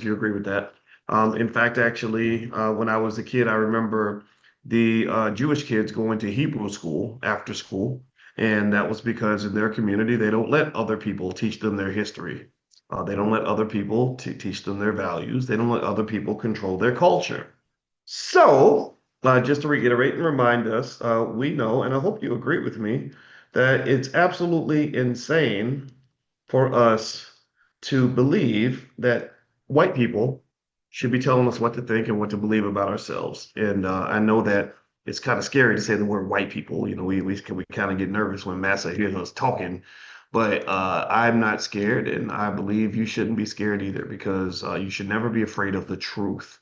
you agree with that. In fact, actually, when I was a kid, I remember the Jewish kids going to Hebrew school after school, and that was because in their community, they don't let other people teach them their history. They don't let other people teach them their values. They don't let other people control their culture. So, just to reiterate and remind us, we know, and I hope you agree with me, that it's absolutely insane for us to believe that white people should be telling us what to think and what to believe about ourselves. And I know that it's kind of scary to say the word white people. You know, we kind of get nervous when Massa hears us talking, but I'm not scared, and I believe you shouldn't be scared either because you should never be afraid of the truth.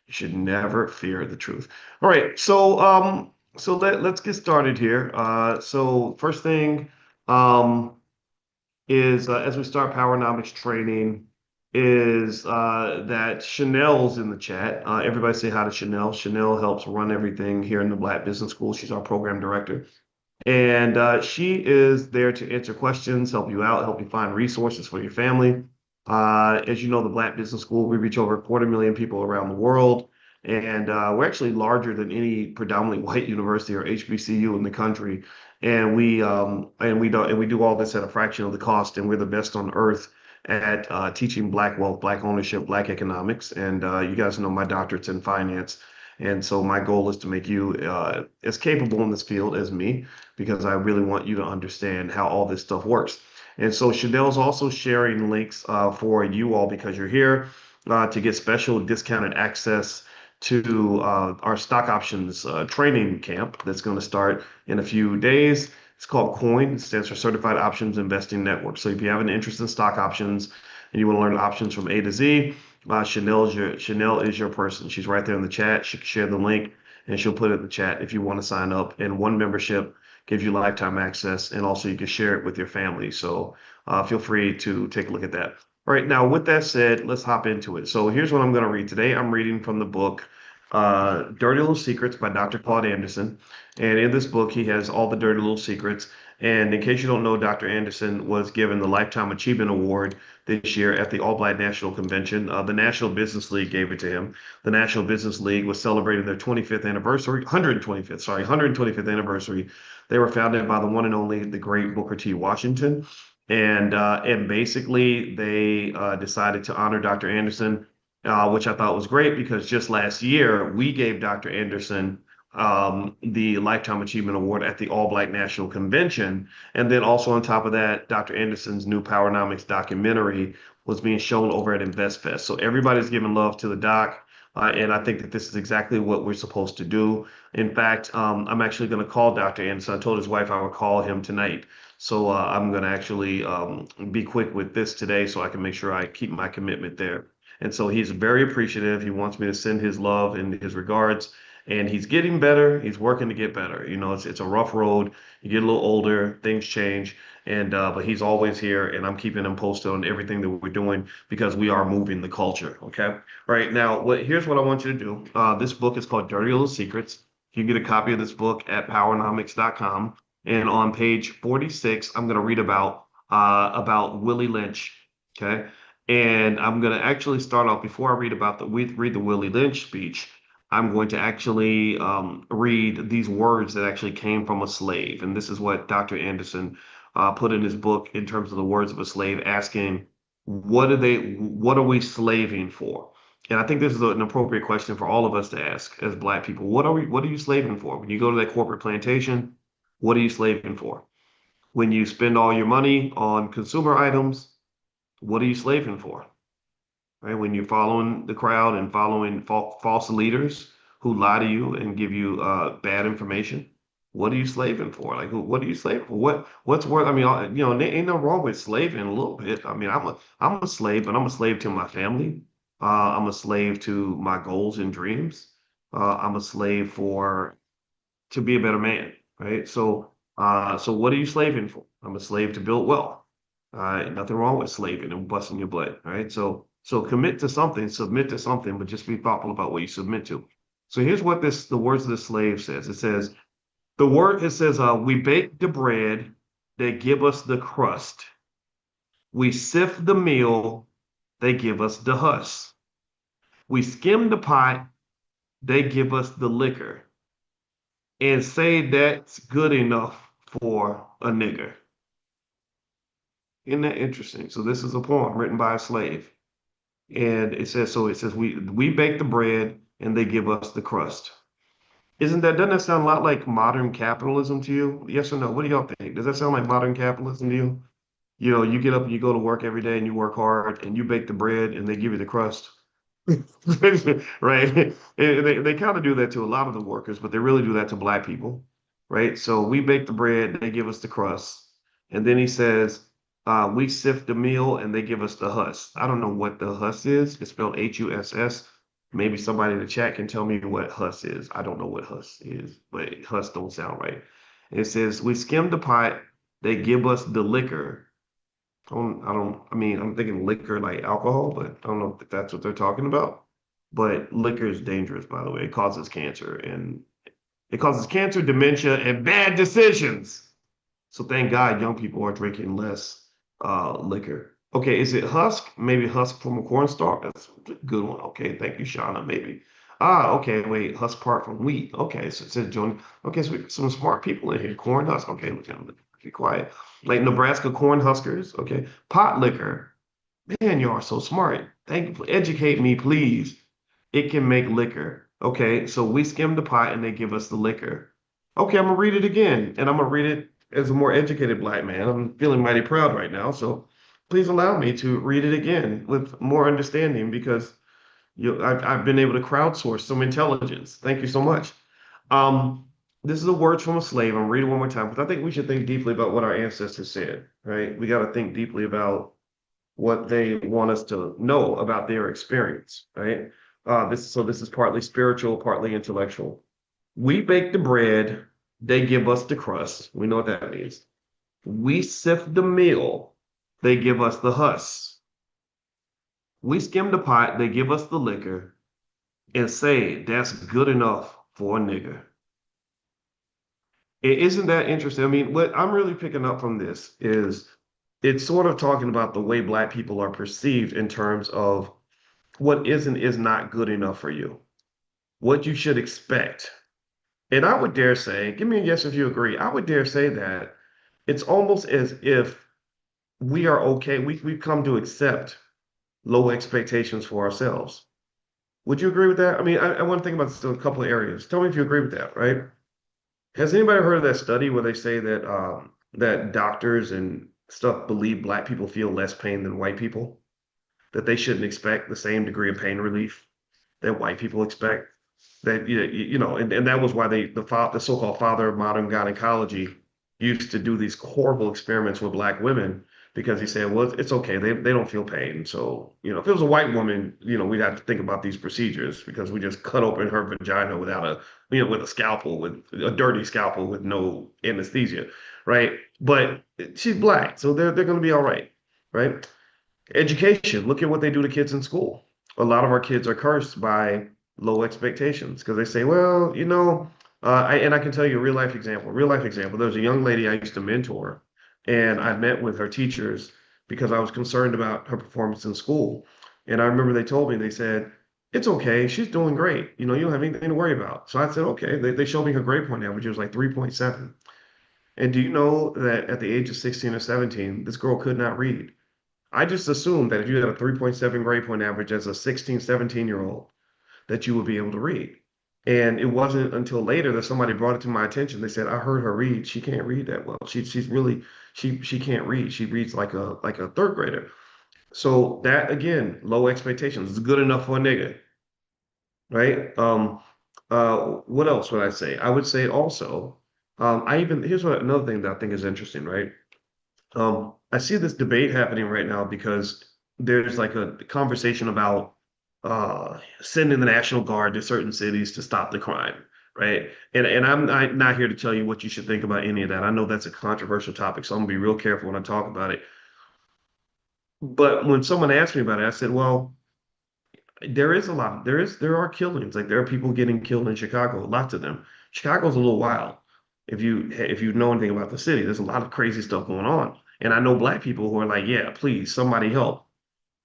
You should never fear the truth. All right, so let's get started here. So first thing, um, is as we start Powernomics training is that Chanel's in the chat. Everybody say hi to Chanel. Chanel helps run everything here in the Black Business School. She's our program director. And she is there to answer questions, help you out, help you find resources for your family. As you know, the Black Business School, we reach over 250,000 people around the world. And we're actually larger than any predominantly white university or HBCU in the country. And we do all this at a fraction of the cost. And we're the best on earth at teaching Black wealth, Black ownership, Black economics. And you guys know my doctorate's in finance. And so my goal is to make you as capable in this field as me, because I really want you to understand how all this stuff works. And so Chanel's also sharing links for you all because you're here to get special discounted access to our stock options training camp that's going to start in a few days. It's called COIN. It stands for Certified Options Investing Network. So if you have an interest in stock options and you want to learn options from A to Z, Chanel is your person. She's right there in the chat. She can share the link and she'll put it in the chat if you want to sign up. And one membership gives you lifetime access, and also you can share it with your family. So feel free to take a look at that. All right, now with that said, let's hop into it. So here's what I'm going to read today. I'm reading from the book Dirty Little Secrets by Dr. Claude Anderson. And in this book, he has all the dirty little secrets. And in case you don't know, Dr. Anderson was given the Lifetime Achievement Award this year at the All Black National Convention. The National Business League gave it to him. The National Business League was celebrating their 25th anniversary, 125th anniversary. They were founded by the one and only, the great Booker T. Washington. And basically, they decided to honor Dr. Anderson, which I thought was great because just last year, we gave Dr. Anderson the Lifetime Achievement Award at the All Black National Convention. And then also on top of that, Dr. Anderson's new Powernomics documentary was being shown over at InvestFest. So everybody's giving love to the doc. And I think that this is exactly what we're supposed to do. In fact, I'm actually going to call Dr. Anderson. I told his wife I would call him tonight. So I'm going to actually be quick with this today so I can make sure I keep my commitment there. And so he's very appreciative. He wants me to send his love and his regards. And he's getting better. He's working to get better. You know, it's a rough road. You get a little older, things change, and but he's always here, and I'm keeping him posted on everything that we're doing because we are moving the culture. Okay. All right. Now, here's what I want you to do. This book is called Dirty Little Secrets. You can get a copy of this book at powernomics.com, and on page 46, I'm going to read about Willie Lynch. Okay. And I'm going to actually start off before I read the Willie Lynch speech. I'm going to actually read these words that actually came from a slave. And this is what Dr. Anderson put in his book in terms of the words of a slave, asking, what are we slaving for? And I think this is an appropriate question for all of us to ask as Black people. What are you slaving for? When you go to that corporate plantation, what are you slaving for? When you spend all your money on consumer items, what are you slaving for? Right? When you're following the crowd and following false leaders who lie to you and give you bad information, what are you slaving for? Like, what are you slaving for? What's worth? I mean, there ain't no wrong with slaving a little bit. I mean, I'm a slave, but I'm a slave to my family. I'm a slave to my goals and dreams. I'm a slave to be a better man, right? So what are you slaving for? I'm a slave to build wealth. Nothing wrong with slaving and busting your butt, right? So commit to something, submit to something, but just be thoughtful about what you submit to. So here's what the words of the slave says. It says, we bake the bread, they give us the crust. We sift the meal, they give us the husk. We skim the pot, they give us the liquor, and say that's good enough for a nigger. Isn't that interesting? So this is a poem written by a slave. And it says we bake the bread and they give us the crust. Doesn't that sound a lot like modern capitalism to you? Yes or no? What do y'all think? Does that sound like modern capitalism to you? You know, you get up and you go to work every day and you work hard and you bake the bread and they give you the crust. Right? And they kind of do that to a lot of the workers, but they really do that to black people, right? So we bake the bread, they give us the crust. And then he says, we sift the meal and they give us the husk. I don't know what the husk is. It's spelled Huss. Maybe somebody in the chat can tell me what husk is. I don't know what husk is, but husk don't sound right. And it says, we skim the pot, they give us the liquor. I mean, I'm thinking liquor like alcohol, but I don't know if that's what they're talking about. But liquor is dangerous, by the way. It causes cancer, dementia, and bad decisions. So thank God young people are drinking less liquor. Okay, is it husk? Maybe husk from a cornstalk. That's a good one. Okay, thank you, Shauna. Maybe. Okay, wait, husk part from wheat. Okay, so it says Joan. Okay, so we got some smart people in here. Corn husk. Okay, look, be quiet. Like Nebraska corn huskers. Okay, pot liquor. Man, you are so smart. Thank you. Educate me, please. It can make liquor. Okay, so we skim the pot and they give us the liquor. Okay, I'm gonna read it again, and I'm gonna read it as a more educated black man. I'm feeling mighty proud right now, so please allow me to read it again with more understanding because I've been able to crowdsource some intelligence. Thank you so much. Um, this is a word from a slave. I'm reading one more time because I think we should think deeply about what our ancestors said, right? We got to think deeply about what they want us to know about their experience, right? This is partly spiritual, partly intellectual. We bake the bread, they give us the crust. We know what that means. We sift the meal, they give us the husk. We skim the pot, they give us the liquor, and say that's good enough for a nigger. Isn't that interesting? I mean, what I'm really picking up from this is it's sort of talking about the way Black people are perceived in terms of what is not good enough for you, what you should expect. And I would dare say, give me a yes if you agree. I would dare say that it's almost as if we are okay. We've come to accept low expectations for ourselves. Would you agree with that? I mean, I want to think about this in a couple of areas. Tell me if you agree with that, right? Has anybody heard of that study where they say that that doctors and stuff believe Black people feel less pain than white people? That they shouldn't expect the same degree of pain relief that white people expect? That and that was why the so-called father of modern gynecology used to do these horrible experiments with black women because he said, well, it's okay, they don't feel pain. So, if it was a white woman, we'd have to think about these procedures because we just cut open her vagina without with a scalpel, with a dirty scalpel with no anesthesia, right? But she's black, so they're going to be all right? Education. Look at what they do to kids in school. A lot of our kids are cursed by low expectations because they say, well, and I can tell you a real life example. Real life example. There was a young lady I used to mentor, and I met with her teachers because I was concerned about her performance in school. And I remember they told me, they said, it's okay. She's doing great. You don't have anything to worry about. So I said, okay. They showed me her grade point average. It was like 3.7. And do you know that at the age of 16 or 17, this girl could not read? I just assumed that if you had a 3.7 grade point average as a 16, 17-year-old, that you would be able to read. And it wasn't until later that somebody brought it to my attention. They said, I heard her read. She can't read that well. She can't read. She reads like a third grader. So that again, low expectations. It's good enough for a nigga, right? What else would I say? I would say also, here's another thing that I think is interesting, right? I see this debate happening right now because there's like a conversation about sending the National Guard to certain cities to stop the crime, right? And I'm not here to tell you what you should think about any of that. I know that's a controversial topic, so I'm gonna be real careful when I talk about it. But when someone asked me about it, I said, well, there are killings. Like there are people getting killed in Chicago, lots of them. Chicago's a little wild. If you know anything about the city, there's a lot of crazy stuff going on. And I know black people who are like, yeah, please, somebody help.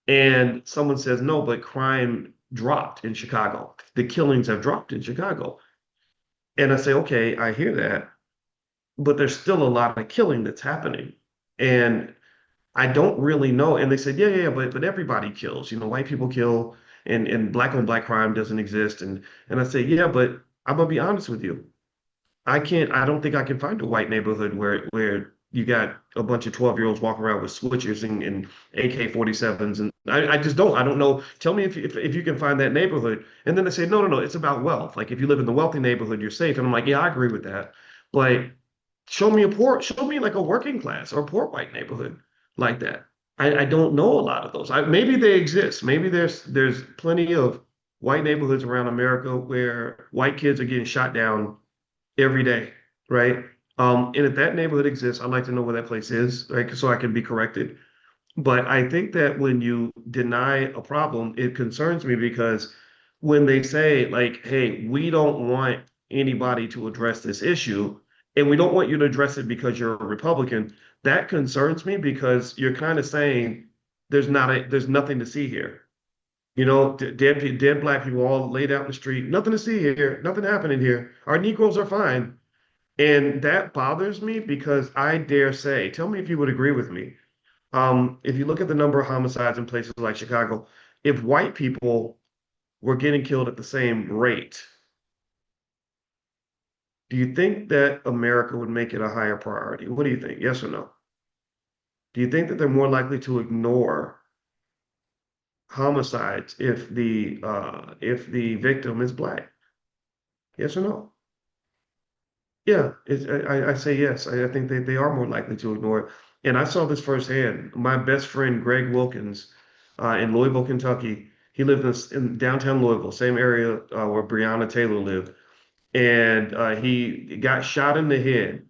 And someone says, no, but crime dropped in Chicago. The killings have dropped in Chicago. And I say, okay, I hear that, but there's still a lot of killing that's happening. And I don't really know. And they said, yeah, yeah, yeah, but everybody kills. You know, white people kill, and black on black crime doesn't exist. And I say, yeah, but I'm gonna be honest with you. I don't think I can find a white neighborhood where you got a bunch of 12-year-olds walking around with switchers and AK-47s. And I just don't. I don't know. Tell me if you can find that neighborhood. And then they say, no, no, no, it's about wealth. Like if you live in the wealthy neighborhood, you're safe. And I'm like, yeah, I agree with that. But show me like a working class or poor white neighborhood like that. I don't know a lot of those. Maybe they exist. Maybe there's plenty of white neighborhoods around America where white kids are getting shot down every day, right? And if that neighborhood exists, I'd like to know where that place is, right? So I can be corrected. But I think that when you deny a problem, it concerns me because when they say, like, hey, we don't want anybody to address this issue, and we don't want you to address it because you're a Republican, that concerns me because you're kind of saying there's nothing to see here. You know, dead black people all laid out in the street, nothing to see here, nothing happening here. Our Negroes are fine. And that bothers me because I dare say, tell me if you would agree with me. If you look at the number of homicides in places like Chicago, if white people were getting killed at the same rate, do you think that America would make it a higher priority? What do you think? Yes or no? Do you think that they're more likely to ignore homicides if the victim is black? Yes or no? Yeah, I say yes. I think they are more likely to ignore it. And I saw this firsthand. My best friend, Greg Wilkins, in Louisville, Kentucky, he lived in downtown Louisville, same area where Breonna Taylor lived. And he got shot in the head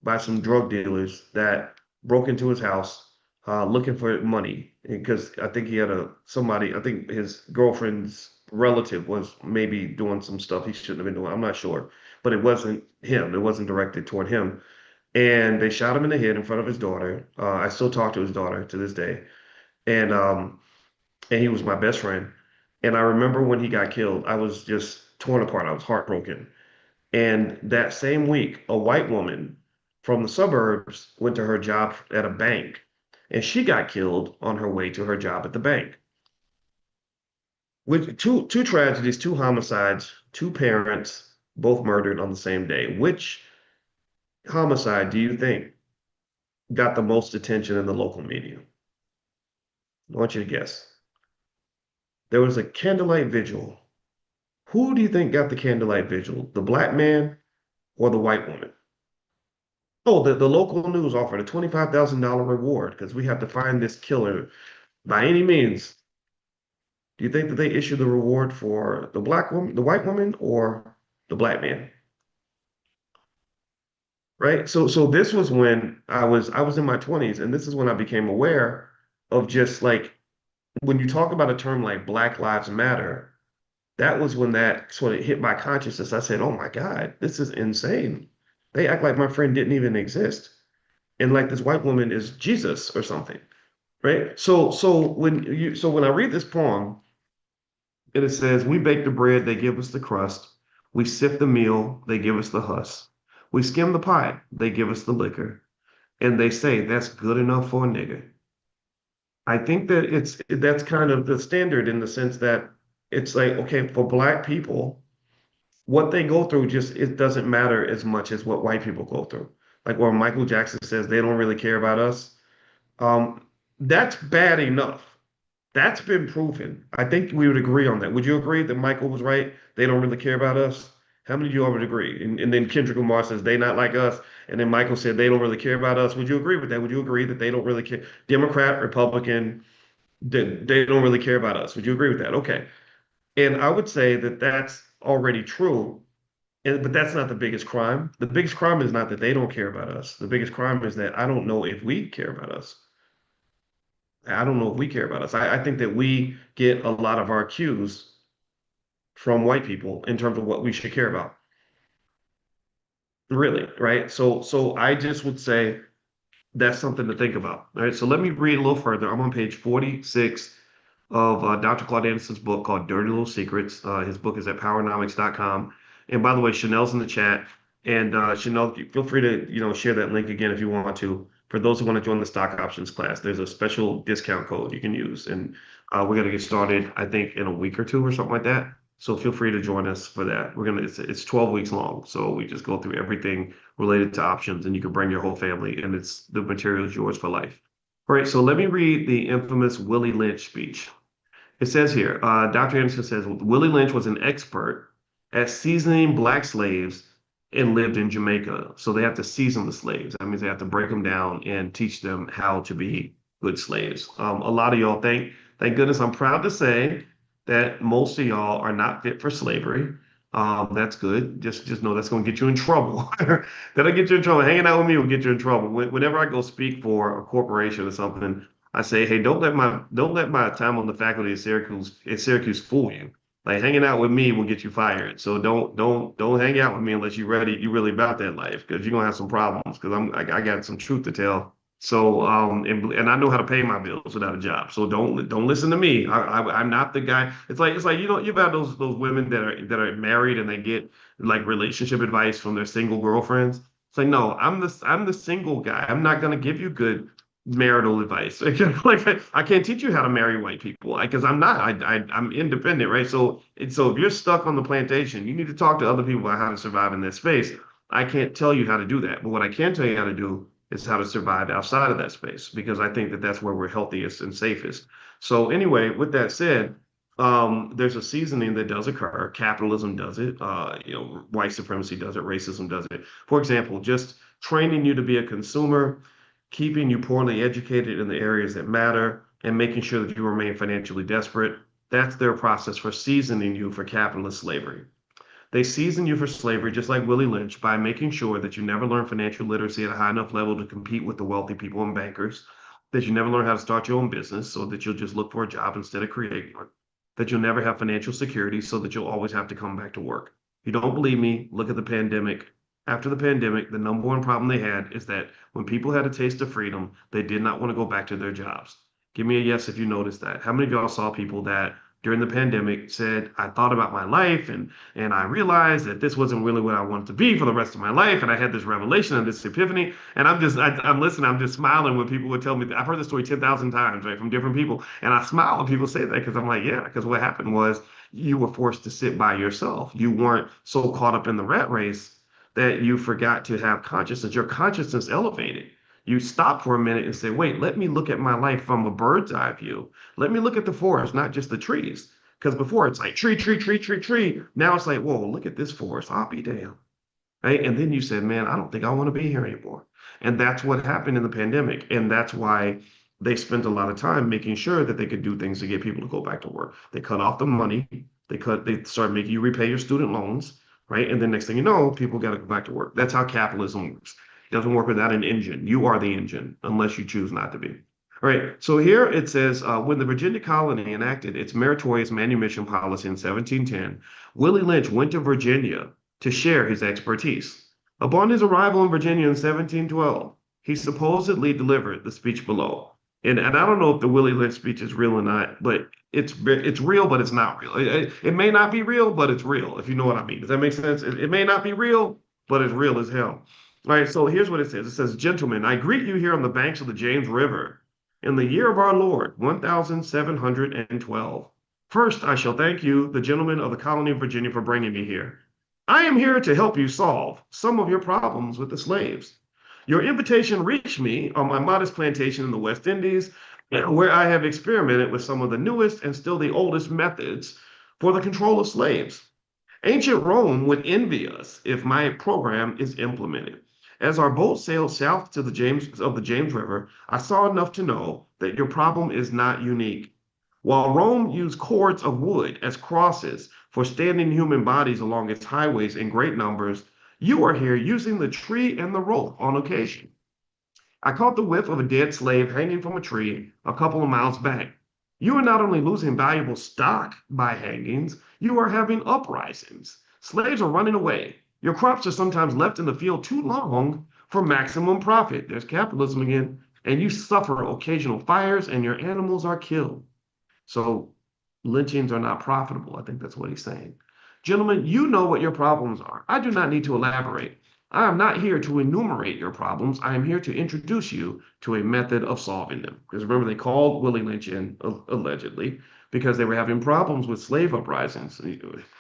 by some drug dealers that broke into his house looking for money because I think he had I think his girlfriend's relative was maybe doing some stuff he shouldn't have been doing. I'm not sure, but it wasn't him. It wasn't directed toward him. And they shot him in the head in front of his daughter. I still talk to his daughter to this day, and and he was my best friend. And I remember when he got killed, I was just torn apart. I was heartbroken. And that same week, a white woman from the suburbs went to her job at a bank, and she got killed on her way to her job at the bank. With two tragedies, two homicides, two parents, both murdered on the same day. Which homicide do you think got the most attention in the local media? I want you to guess. There was a candlelight vigil. Who do you think got the candlelight vigil? The black man or the white woman? Oh, the local news offered a $25,000 reward because we have to find this killer by any means. Do you think that they issued the reward for the black woman, the white woman, or the black man? Right? So this was when I was in my 20s, and this is when I became aware of just like when you talk about a term like Black Lives Matter, that was when that sort of hit my consciousness. I said, "Oh my God, this is insane. They act like my friend didn't even exist, and like this white woman is Jesus or something." Right? So when I read this poem, and it says, "We bake the bread, they give us the crust. We sift the meal, they give us the husk. We skim the pot, they give us the liquor. And they say that's good enough for a nigger." I think that that's kind of the standard in the sense that it's like, okay, for black people, what they go through just it doesn't matter as much as what white people go through. Like where Michael Jackson says they don't really care about us. Um, that's bad enough. That's been proven. I think we would agree on that. Would you agree that Michael was right? They don't really care about us. How many of you all would agree? And then Kendrick Lamar says they not like us, and then Michael said they don't really care about us. Would you agree with that? Would you agree that they don't really care? Democrat, Republican, they don't really care about us. Would you agree with that? Okay. And I would say that that's already true, but that's not the biggest crime. The biggest crime is not that they don't care about us. The biggest crime is that I don't know if we care about us. I don't know if we care about us. I think that we get a lot of our cues from white people in terms of what we should care about. Really, right? So I just would say that's something to think about. All right. So let me read a little further. I'm on page 46 of Dr. Claude Anderson's book called Dirty Little Secrets. His book is at powernomics.com. And by the way, Chanel's in the chat. And Chanel, feel free to share that link again if you want to. For those who want to join the stock options class, there's a special discount code you can use. And we're going to get started, I think, in a week or two or something like that. So feel free to join us for that. It's 12 weeks long. So we just go through everything related to options, and you can bring your whole family, and the material is yours for life. All right, so let me read the infamous Willie Lynch speech. It says here, Dr. Anderson says, Willie Lynch was an expert at seasoning black slaves and lived in Jamaica. So they have to season the slaves. That means they have to break them down and teach them how to be good slaves. A lot of y'all thank goodness, I'm proud to say that most of y'all are not fit for slavery. That's good. Just know that's going to get you in trouble. That'll get you in trouble. Hanging out with me will get you in trouble. Whenever I go speak for a corporation or something, I say, hey, don't let my time on the faculty at Syracuse fool you. Like hanging out with me will get you fired. So don't hang out with me unless you're really about that life, because you're gonna have some problems. Because I got some truth to tell. So and I know how to pay my bills without a job. So don't listen to me. I'm not the guy. It's like you've had those women that are married and they get like relationship advice from their single girlfriends. It's like, no, I'm the single guy. I'm not gonna give you good marital advice. Like I can't teach you how to marry white people because I'm not. I'm independent, right? So if you're stuck on the plantation, you need to talk to other people about how to survive in that space. I can't tell you how to do that, but what I can tell you how to do is how to survive outside of that space, because I think that that's where we're healthiest and safest. So anyway, with that said, there's a seasoning that does occur. Capitalism does it. White supremacy does it. Racism does it. For example, just training you to be a consumer, keeping you poorly educated in the areas that matter, and making sure that you remain financially desperate. That's their process for seasoning you for capitalist slavery. They season you for slavery, just like Willie Lynch, by making sure that you never learn financial literacy at a high enough level to compete with the wealthy people and bankers, that you never learn how to start your own business so that you'll just look for a job instead of creating one, that you'll never have financial security so that you'll always have to come back to work. If you don't believe me, look at the pandemic. After the pandemic, the number one problem they had is that when people had a taste of freedom, they did not want to go back to their jobs. Give me a yes if you noticed that. How many of y'all saw people that during the pandemic said, I thought about my life and I realized that this wasn't really what I wanted to be for the rest of my life. And I had this revelation and this epiphany. And I'm listening, I'm just smiling when people would tell me, I've heard this story 10,000 times, right, from different people. And I smile when people say that because I'm like, yeah, because what happened was you were forced to sit by yourself. You weren't so caught up in the rat race that you forgot to have consciousness. Your consciousness elevated. You stop for a minute and say, wait, let me look at my life from a bird's eye view. Let me look at the forest, not just the trees. Because before it's like tree, tree, tree, tree, tree. Now it's like, whoa, look at this forest. I'll be damned. Right? And then you said, man, I don't think I want to be here anymore. And that's what happened in the pandemic. And that's why they spent a lot of time making sure that they could do things to get people to go back to work. They cut off the money. They started making you repay your student loans, right? And then next thing you know, people got to go back to work. That's how capitalism works. It doesn't work without an engine. You are the engine, unless you choose not to be. All right, so here it says, when the Virginia colony enacted its meritorious manumission policy in 1710, Willie Lynch went to Virginia to share his expertise. Upon his arrival in Virginia in 1712, he supposedly delivered the speech below. And I don't know if the Willie Lynch speech is real or not, but it's real, but it's not real. It may not be real, but it's real, if you know what I mean. Does that make sense? It may not be real, but it's real as hell. All right, so here's what it says. It says, gentlemen, I greet you here on the banks of the James River in the year of our Lord, 1712. First, I shall thank you, the gentlemen of the colony of Virginia, for bringing me here. I am here to help you solve some of your problems with the slaves. Your invitation reached me on my modest plantation in the West Indies, where I have experimented with some of the newest and still the oldest methods for the control of slaves. Ancient Rome would envy us if my program is implemented. As our boat sailed south to the James River, I saw enough to know that your problem is not unique. While Rome used cords of wood as crosses for standing human bodies along its highways in great numbers, you are here using the tree and the rope on occasion. I caught the whiff of a dead slave hanging from a tree a couple of miles back. You are not only losing valuable stock by hangings, you are having uprisings. Slaves are running away. Your crops are sometimes left in the field too long for maximum profit. There's capitalism again. And you suffer occasional fires and your animals are killed. So lynchings are not profitable. I think that's what he's saying. Gentlemen, you know what your problems are. I do not need to elaborate. I am not here to enumerate your problems. I am here to introduce you to a method of solving them. Because remember, they called Willie Lynch in allegedly because they were having problems with slave uprisings.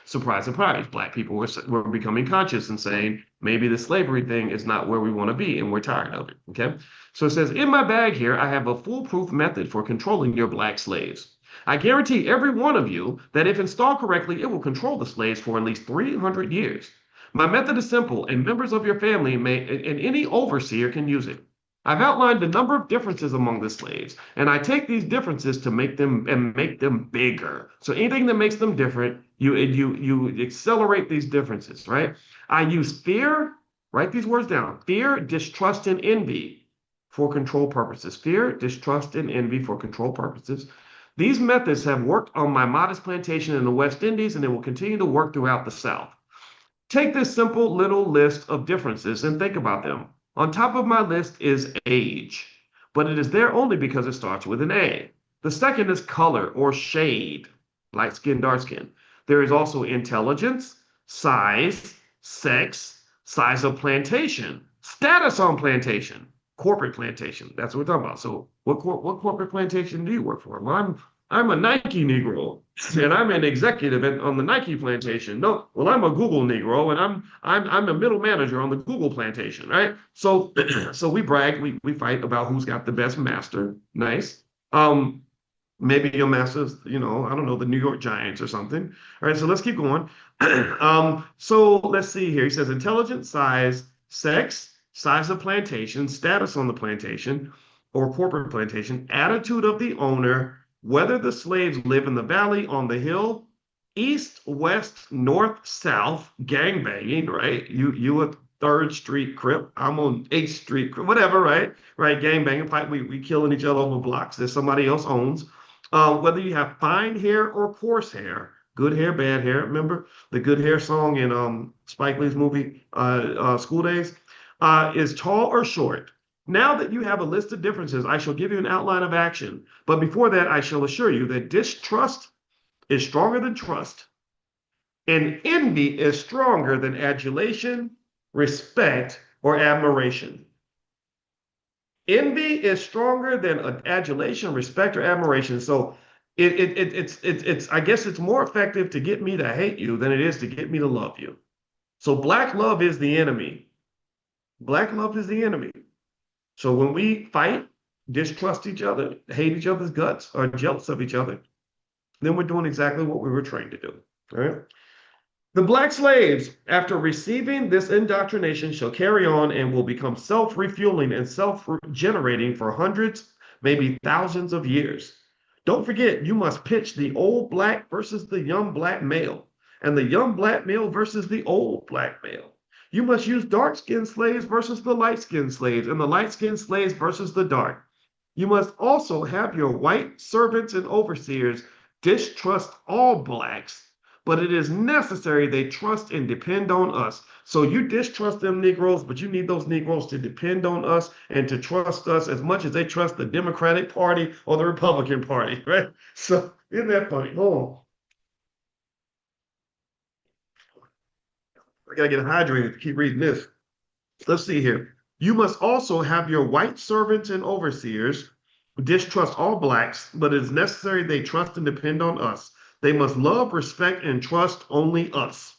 Surprise, surprise, black people were becoming conscious and saying, maybe the slavery thing is not where we want to be and we're tired of it. Okay. So it says, in my bag here, I have a foolproof method for controlling your black slaves. I guarantee every one of you that if installed correctly, it will control the slaves for at least 300 years. My method is simple, and members of your family and any overseer can use it. I've outlined a number of differences among the slaves, and I take these differences to make them bigger. So anything that makes them different, you accelerate these differences, right? I use fear, write these words down, fear, distrust, and envy for control purposes. Fear, distrust, and envy for control purposes. These methods have worked on my modest plantation in the West Indies, and they will continue to work throughout the South. Take this simple little list of differences and think about them. On top of my list is age, but it is there only because it starts with an A. The second is color or shade, light skin, dark skin. There is also intelligence, size, sex, size of plantation, status on plantation, corporate plantation. That's what we're talking about. So what corporate plantation do you work for? Well, I'm a Nike Negro, and I'm an executive on the Nike plantation. No, well, I'm a Google Negro, and I'm a middle manager on the Google plantation, right? So so we brag, we fight about who's got the best master. Nice. Maybe your master's, I don't know, the New York Giants or something. All right, so let's keep going. So let's see here. He says intelligence, size, sex, size of plantation, status on the plantation or corporate plantation, attitude of the owner, whether the slaves live in the valley, on the hill, east, west, north, south, gang banging, right? You a 3rd Street Crip, I'm on 8th Street Crip, whatever, right? Right, gang banging, fight, we killing each other over blocks that somebody else owns. Whether you have fine hair or coarse hair, good hair, bad hair. Remember the good hair song in Spike Lee's movie School Days? Is tall or short. Now that you have a list of differences, I shall give you an outline of action. But before that, I shall assure you that distrust is stronger than trust, and envy is stronger than adulation, respect, or admiration. Envy is stronger than adulation, respect, or admiration. So it's I guess it's more effective to get me to hate you than it is to get me to love you. So black love is the enemy. Black love is the enemy. So when we fight, distrust each other, hate each other's guts, are jealous of each other, then we're doing exactly what we were trained to do. All right. The black slaves, after receiving this indoctrination, shall carry on and will become self-refueling and self-generating for hundreds, maybe thousands of years. Don't forget, you must pitch the old black versus the young black male, and the young black male versus the old black male. You must use dark-skinned slaves versus the light-skinned slaves, and the light-skinned slaves versus the dark. You must also have your white servants and overseers distrust all blacks, but it is necessary they trust and depend on us. So you distrust them Negroes, but you need those Negroes to depend on us and to trust us as much as they trust the Democratic Party or the Republican Party, right? So isn't that funny? Oh, I gotta get hydrated to keep reading this. Let's see here. You must also have your white servants and overseers distrust all blacks, but it is necessary they trust and depend on us. They must love, respect, and trust only us.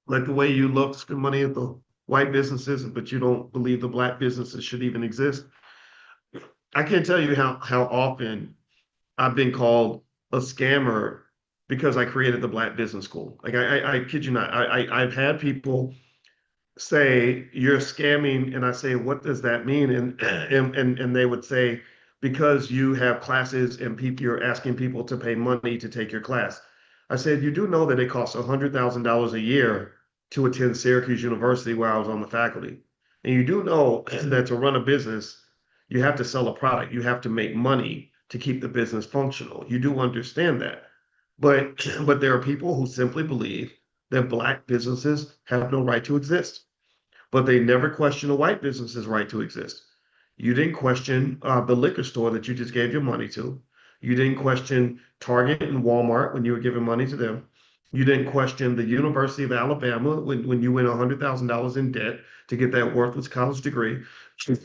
Like the way you love to spend money at the white businesses, but you don't believe the black businesses should even exist. I can't tell you how often I've been called a scammer because I created the Black Business School. Like I kid you not, I've had people say you're scamming, and I say, what does that mean? And they would say, because you have classes and people, you're asking people to pay money to take your class. I said, you do know that it costs $100,000 a year to attend Syracuse University where I was on the faculty. And you do know that to run a business, you have to sell a product. You have to make money to keep the business functional. You do understand that. But there are people who simply believe that black businesses have no right to exist. But they never question a white business's right to exist. You didn't question the liquor store that you just gave your money to. You didn't question Target and Walmart when you were giving money to them. You didn't question the University of Alabama when you went $100,000 in debt to get that worthless college degree.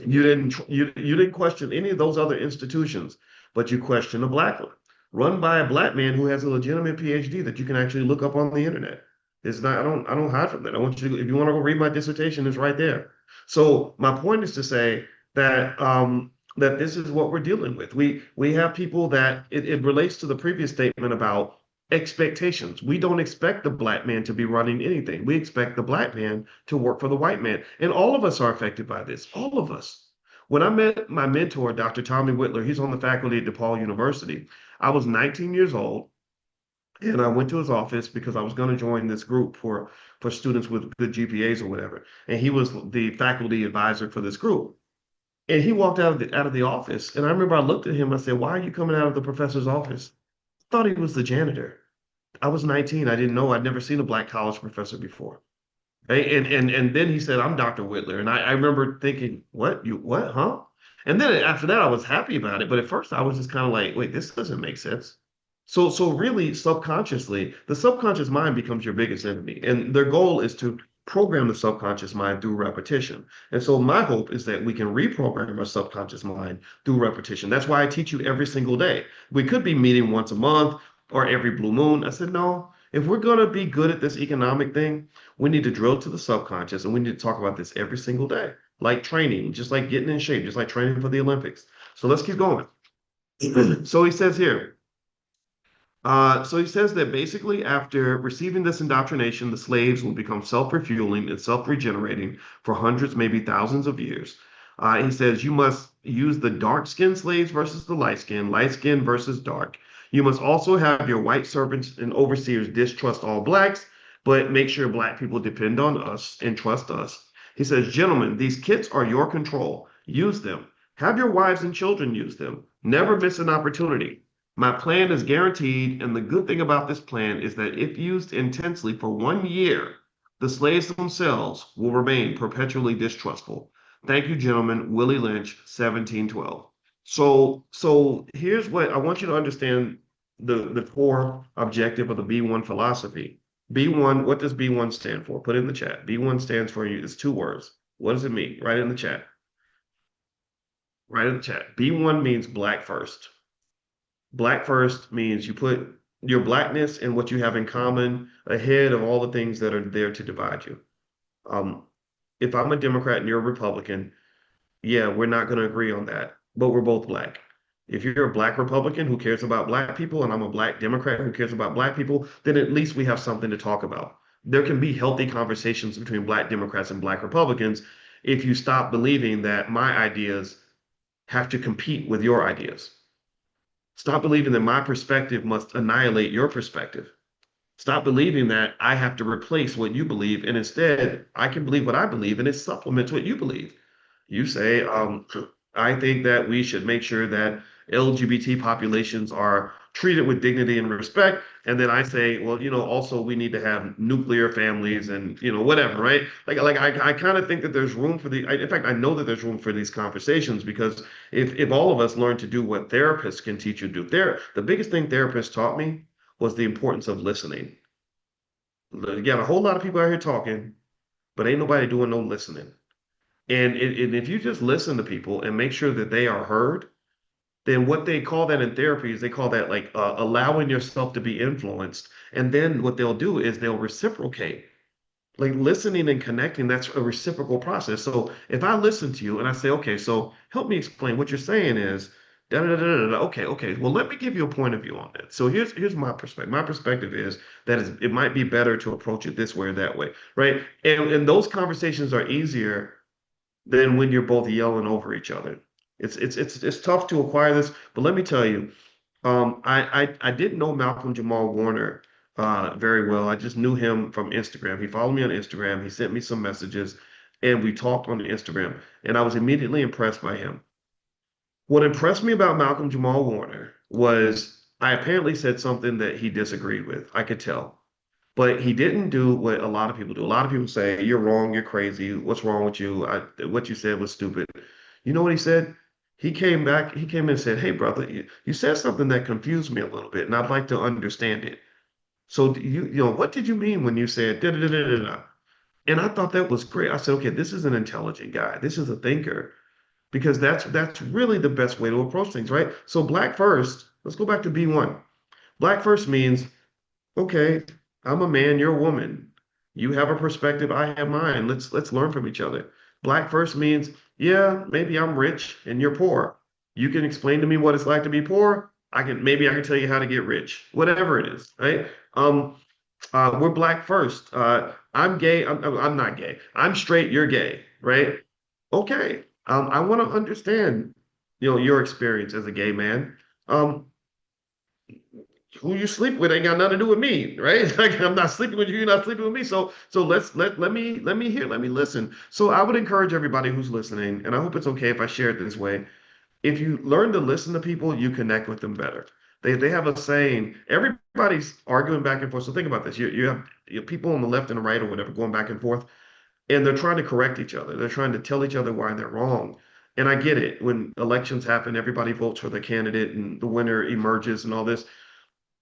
You didn't question any of those other institutions, but you questioned a black one, run by a black man who has a legitimate PhD that you can actually look up on the internet. It's not, I don't hide from that. I want you to, if you want to go read my dissertation, it's right there. So my point is to say that that this is what we're dealing with. We have people that it relates to the previous statement about expectations. We don't expect the black man to be running anything. We expect the black man to work for the white man. And all of us are affected by this. All of us. When I met my mentor, Dr. Tommy Whitler, he's on the faculty at DePaul University. I was 19 years old. And I went to his office because I was going to join this group for students with good GPAs or whatever. And he was the faculty advisor for this group. And he walked out of the office. And I remember I looked at him. I said, "Why are you coming out of the professor's office?" I thought he was the janitor. I was 19. I didn't know. I'd never seen a black college professor before. And then he said, "I'm Dr. Whitler." And I remember thinking, "What? You what? Huh?" And then after that, I was happy about it. But at first, I was just kind of like, "Wait, this doesn't make sense." So really, subconsciously, the subconscious mind becomes your biggest enemy, and their goal is to program the subconscious mind through repetition. And so my hope is that we can reprogram our subconscious mind through repetition. That's why I teach you every single day. We could be meeting once a month or every blue moon. I said, no, if we're going to be good at this economic thing, we need to drill to the subconscious, and we need to talk about this every single day, like training, just like getting in shape, just like training for the Olympics. So let's keep going. So he says here, so he says that basically, after receiving this indoctrination, the slaves will become self-refueling and self-regenerating for hundreds, maybe thousands of years. He says you must use the dark-skinned slaves versus the light skin versus dark. You must also have your white servants and overseers distrust all blacks, but make sure black people depend on us and trust us. He says, gentlemen, these kits are your control. Use them. Have your wives and children use them. Never miss an opportunity. My plan is guaranteed, and the good thing about this plan is that if used intensely for 1 year, the slaves themselves will remain perpetually distrustful. Thank you, gentlemen. Willie Lynch, 1712. So here's what I want you to understand the core objective of the B1 philosophy. B1, what does B1 stand for? Put it in the chat. B1 stands for, it's two words. What does it mean? Write it in the chat. Write it in the chat. B1 means black first. Black first means you put your blackness and what you have in common ahead of all the things that are there to divide you. If I'm a Democrat and you're a Republican, yeah, we're not going to agree on that, but we're both black. If you're a black Republican who cares about black people and I'm a black Democrat who cares about black people, then at least we have something to talk about. There can be healthy conversations between black Democrats and black Republicans if you stop believing that my ideas have to compete with your ideas. Stop believing that my perspective must annihilate your perspective. Stop believing that I have to replace what you believe, and instead, I can believe what I believe, and it supplements what you believe. You say, I think that we should make sure that LGBT populations are treated with dignity and respect. And then I say, well, also we need to have nuclear families and, whatever, right? Like I kind of think that there's room for in fact, I know that there's room for these conversations because if all of us learn to do what therapists can teach you to do, the biggest thing therapists taught me was the importance of listening. You got a whole lot of people out here talking, but ain't nobody doing no listening. And if you just listen to people and make sure that they are heard, then what they call that in therapy is they call that like allowing yourself to be influenced. And then what they'll do is they'll reciprocate. Like listening and connecting, that's a reciprocal process. So if I listen to you and I say, okay, so help me explain what you're saying is da da da da da. Okay. Well, let me give you a point of view on that. So here's my perspective. My perspective is that it might be better to approach it this way or that way, right? And those conversations are easier than when you're both yelling over each other. It's tough to acquire this, but let me tell you, I didn't know Malcolm Jamal Warner very well. I just knew him from Instagram. He followed me on Instagram. He sent me some messages, and we talked on Instagram, and I was immediately impressed by him. What impressed me about Malcolm Jamal Warner was I apparently said something that he disagreed with. I could tell. But he didn't do what a lot of people do. A lot of people say, you're wrong, you're crazy, what's wrong with you? What you said was stupid. You know what he said? he came and said, "Hey, brother, you said something that confused me a little bit, and I'd like to understand it. So you know, what did you mean when you said da da da da da?" And I thought that was great. I said, okay, this is an intelligent guy. This is a thinker because that's really the best way to approach things, right? So black first, let's go back to B1. Black first means, okay, I'm a man, you're a woman. You have a perspective, I have mine. Let's learn from each other. Black first means, yeah, maybe I'm rich and you're poor. You can explain to me what it's like to be poor. I can tell you how to get rich, whatever it is, right? We're black first. I'm gay. I'm not gay. I'm straight. You're gay, right? Okay. I want to understand, your experience as a gay man. Um, who you sleep with ain't got nothing to do with me, right? Like I'm not sleeping with you, you're not sleeping with me. So let me listen. So I would encourage everybody who's listening, and I hope it's okay if I share it this way. If you learn to listen to people, you connect with them better. They have a saying, everybody's arguing back and forth. So think about this. You have people on the left and the right or whatever going back and forth, and they're trying to correct each other. They're trying to tell each other why they're wrong. And I get it. When elections happen, everybody votes for the candidate and the winner emerges and all this.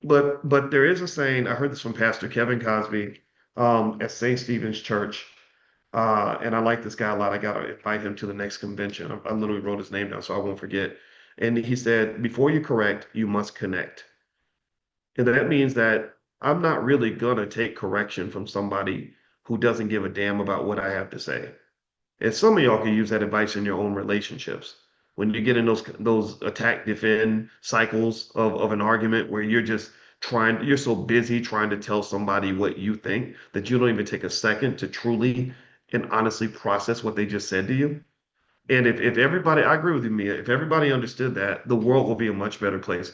But there is a saying, I heard this from Pastor Kevin Cosby at St. Stephen's Church. And I like this guy a lot. I got to invite him to the next convention. I literally wrote his name down so I won't forget. And he said, before you correct, you must connect. And that means that I'm not really going to take correction from somebody who doesn't give a damn about what I have to say. And some of y'all can use that advice in your own relationships. When you get in those attack defend cycles of an argument where you're so busy trying to tell somebody what you think that you don't even take a second to truly and honestly process what they just said to you. And if everybody, I agree with you, Mia, if everybody understood that, the world will be a much better place.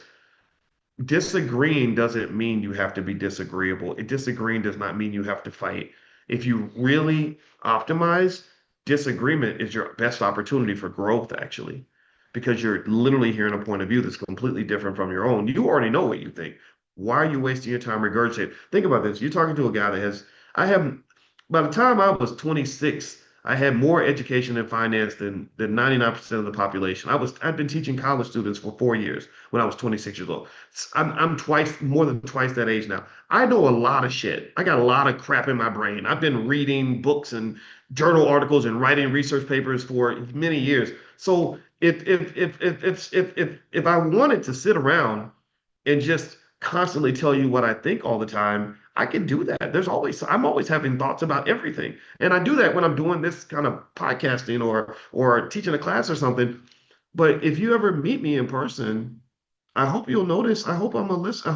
Disagreeing doesn't mean you have to be disagreeable. Disagreeing does not mean you have to fight. If you really optimize, disagreement is your best opportunity for growth, actually, because you're literally hearing a point of view that's completely different from your own. You already know what you think. Why are you wasting your time regurgitating? Think about this. You're talking to a guy that I haven't, by the time I was 26, I had more education in finance than 99% of the population. I'd been teaching college students for 4 years when I was 26 years old. I'm more than twice that age now. I know a lot of shit. I got a lot of crap in my brain. I've been reading books and journal articles and writing research papers for many years. So if I wanted to sit around and just constantly tell you what I think all the time, I can do that. I'm always having thoughts about everything. And I do that when I'm doing this kind of podcasting or teaching a class or something. But if you ever meet me in person, I hope you'll notice. I hope I'm a listen. I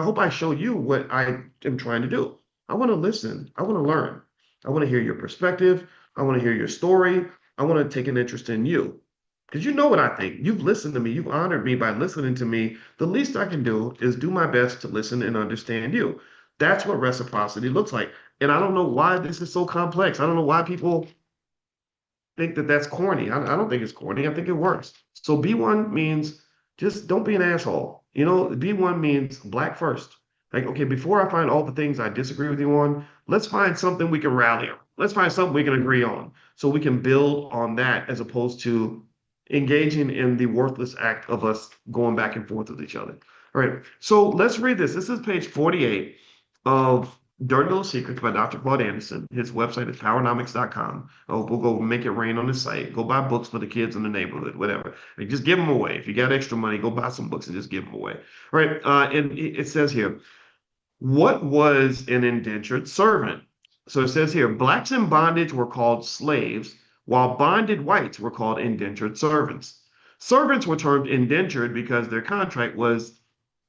hope I show you what I am trying to do. I want to listen. I want to learn. I want to hear your perspective. I want to hear your story. I want to take an interest in you. Because you know what I think. You've listened to me. You've honored me by listening to me. The least I can do is do my best to listen and understand you. That's what reciprocity looks like. And I don't know why this is so complex. I don't know why people think that that's corny. I don't think it's corny. I think it works. So B1 means just don't be an asshole. B1 means black first. Like, okay, before I find all the things I disagree with you on, let's find something we can rally on. Let's find something we can agree on so we can build on that as opposed to engaging in the worthless act of us going back and forth with each other. All right, so let's read this. This is page 48 of Dirty Little Secrets by Dr. Claude Anderson. His website is powernomics.com. Oh, we'll go make it rain on his site. Go buy books for the kids in the neighborhood, whatever. Like, just give them away. If you got extra money, go buy some books and just give them away. All right, and it says here, what was an indentured servant? So it says here, blacks in bondage were called slaves, while bonded whites were called indentured servants. Servants were termed indentured because their contract was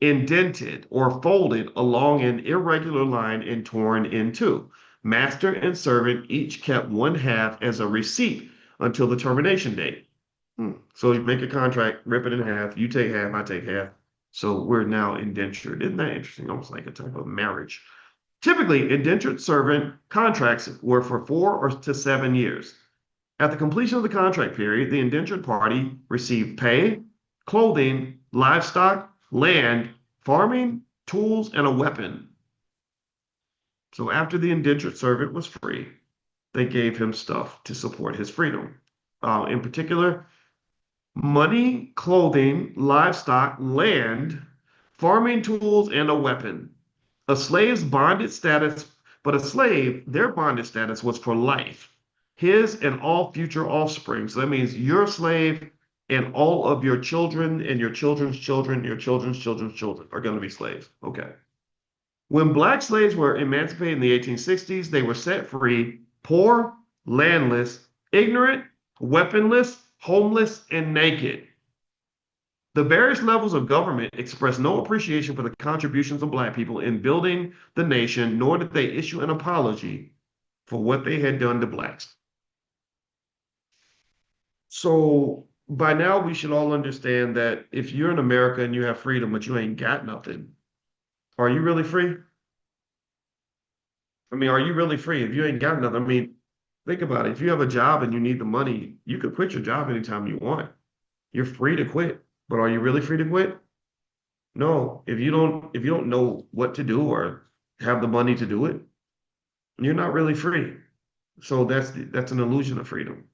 indented or folded along an irregular line and torn in two. Master and servant each kept one half as a receipt until the termination date. So you make a contract, rip it in half, you take half, I take half. So we're now indentured. Isn't that interesting? Almost like a type of marriage. Typically, indentured servant contracts were for 4 to 7 years. At the completion of the contract period, the indentured party received pay, clothing, livestock, land, farming, tools, and a weapon. So after the indentured servant was free, they gave him stuff to support his freedom. In particular, money, clothing, livestock, land, farming tools, and a weapon. A slave's bonded status, but a slave, their bonded status was for life, his and all future offspring. So that means you're a slave, and all of your children and your children's children, your children's children's children are going to be slaves. Okay. When black slaves were emancipated in the 1860s, they were set free, poor, landless, ignorant, weaponless, homeless, and naked. The various levels of government expressed no appreciation for the contributions of black people in building the nation, nor did they issue an apology for what they had done to blacks. So by now, we should all understand that if you're in America and you have freedom, but you ain't got nothing, are you really free? I mean, are you really free if you ain't got nothing? I mean, think about it. If you have a job and you need the money, you could quit your job anytime you want. You're free to quit, but are you really free to quit? No. If you don't know what to do or have the money to do it, you're not really free. So that's an illusion of freedom.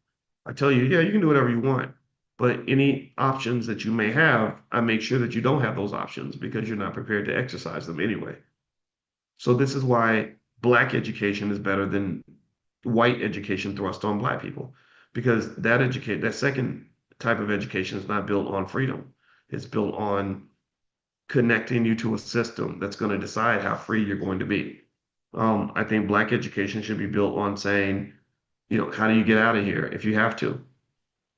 I tell you, yeah, you can do whatever you want, but any options that you may have, I make sure that you don't have those options because you're not prepared to exercise them anyway. So this is why black education is better than white education thrust on black people, because that second type of education is not built on freedom. It's built on connecting you to a system that's going to decide how free you're going to be. I think black education should be built on saying, how do you get out of here if you have to?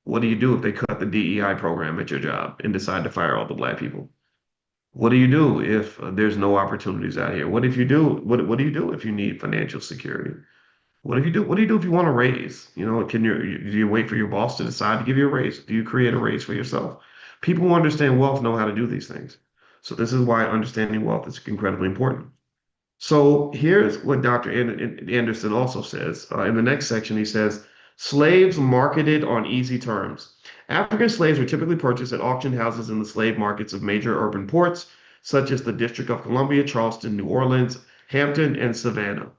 What do you do if they cut the DEI program at your job and decide to fire all the black people? What do you do if there's no opportunities out here? What if you do? What do you do if you need financial security? What do you do if you want a raise? Do you wait for your boss to decide to give you a raise? Do you create a raise for yourself? People who understand wealth know how to do these things. So this is why understanding wealth is incredibly important. So here's what Dr. Anderson also says. In the next section, he says, slaves marketed on easy terms. African slaves were typically purchased at auction houses in the slave markets of major urban ports, such as the District of Columbia, Charleston, New Orleans, Hampton, and Savannah.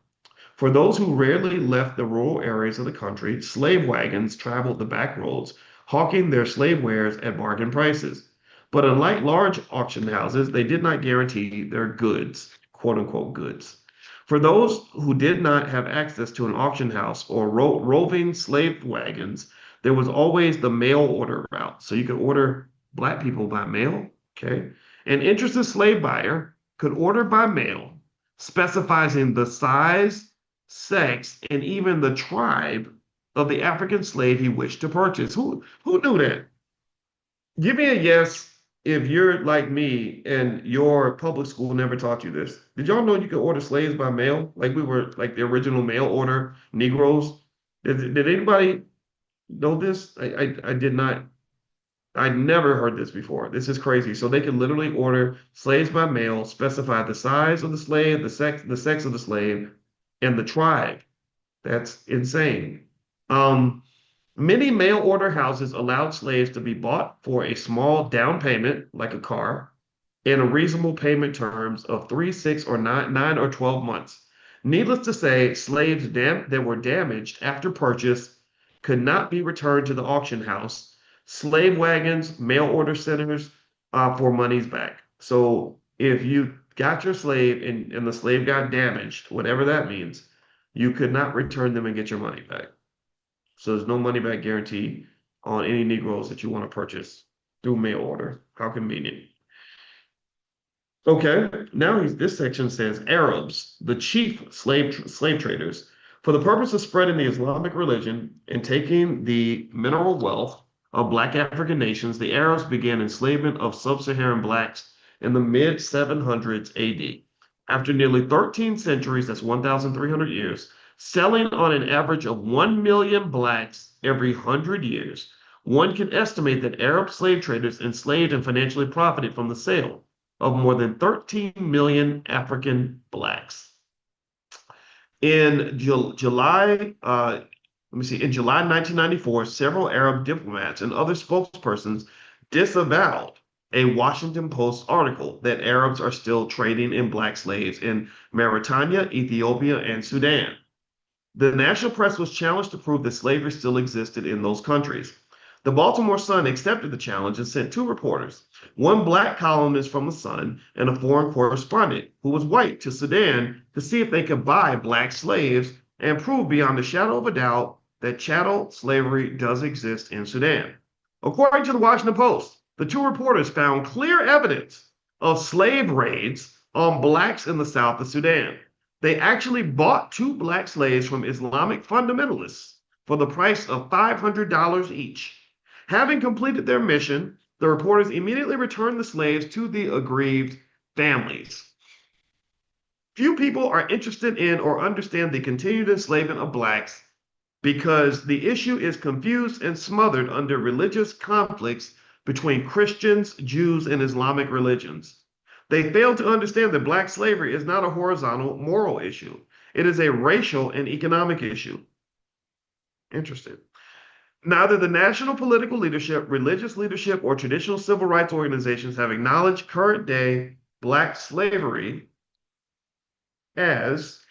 For those who rarely left the rural areas of the country, slave wagons traveled the back roads, hawking their slave wares at bargain prices. But unlike large auction houses, they did not guarantee their goods, quote unquote goods. For those who did not have access to an auction house or roving slave wagons, there was always the mail order route. So you could order black people by mail, okay? An interested slave buyer could order by mail, specifying the size, sex, and even the tribe of the African slave he wished to purchase. Who knew that? Give me a yes if you're like me and your public school never taught you this. Did y'all know you could order slaves by mail? Like we were like the original mail order Negroes? Did anybody know this? I did not. I never heard this before. This is crazy. So they could literally order slaves by mail, specify the size of the slave, the sex of the slave, and the tribe. That's insane. Um, Many mail order houses allowed slaves to be bought for a small down payment, like a car, and a reasonable payment terms of 3, 6, or 9 or 12 months. Needless to say, slaves that were damaged after purchase could not be returned to the auction house, slave wagons, mail order centers for monies back. So if you got your slave and the slave got damaged, whatever that means, you could not return them and get your money back. So there's no money back guarantee on any Negroes that you want to purchase through mail order. How convenient. Okay, now this section says Arabs, the chief slave traders, for the purpose of spreading the Islamic religion and taking the mineral wealth of Black African nations, the Arabs began enslavement of sub-Saharan Blacks in the mid 700s AD. After nearly 13 centuries, that's 1,300 years, selling on an average of 1 million Blacks every 100 years, one can estimate that Arab slave traders enslaved and financially profited from the sale of more than 13 million African Blacks. In July 1994, several Arab diplomats and other spokespersons disavowed a Washington Post article that Arabs are still trading in Black slaves in Mauritania, Ethiopia, and Sudan. The national press was challenged to prove that slavery still existed in those countries. The Baltimore Sun accepted the challenge and sent two reporters, one black columnist from the Sun and a foreign correspondent who was white, to Sudan to see if they could buy black slaves and prove beyond a shadow of a doubt that chattel slavery does exist in Sudan. According to the Washington Post, the two reporters found clear evidence of slave raids on blacks in the south of Sudan. They actually bought two black slaves from Islamic fundamentalists for the price of $500 each. Having completed their mission, the reporters immediately returned the slaves to the aggrieved families. Few people are interested in or understand the continued enslavement of blacks because the issue is confused and smothered under religious conflicts between Christians, Jews, and Islamic religions. They fail to understand that black slavery is not a horizontal moral issue. It is a racial and economic issue. Interesting. Neither the national political leadership, religious leadership, or traditional civil rights organizations have acknowledged current day black slavery as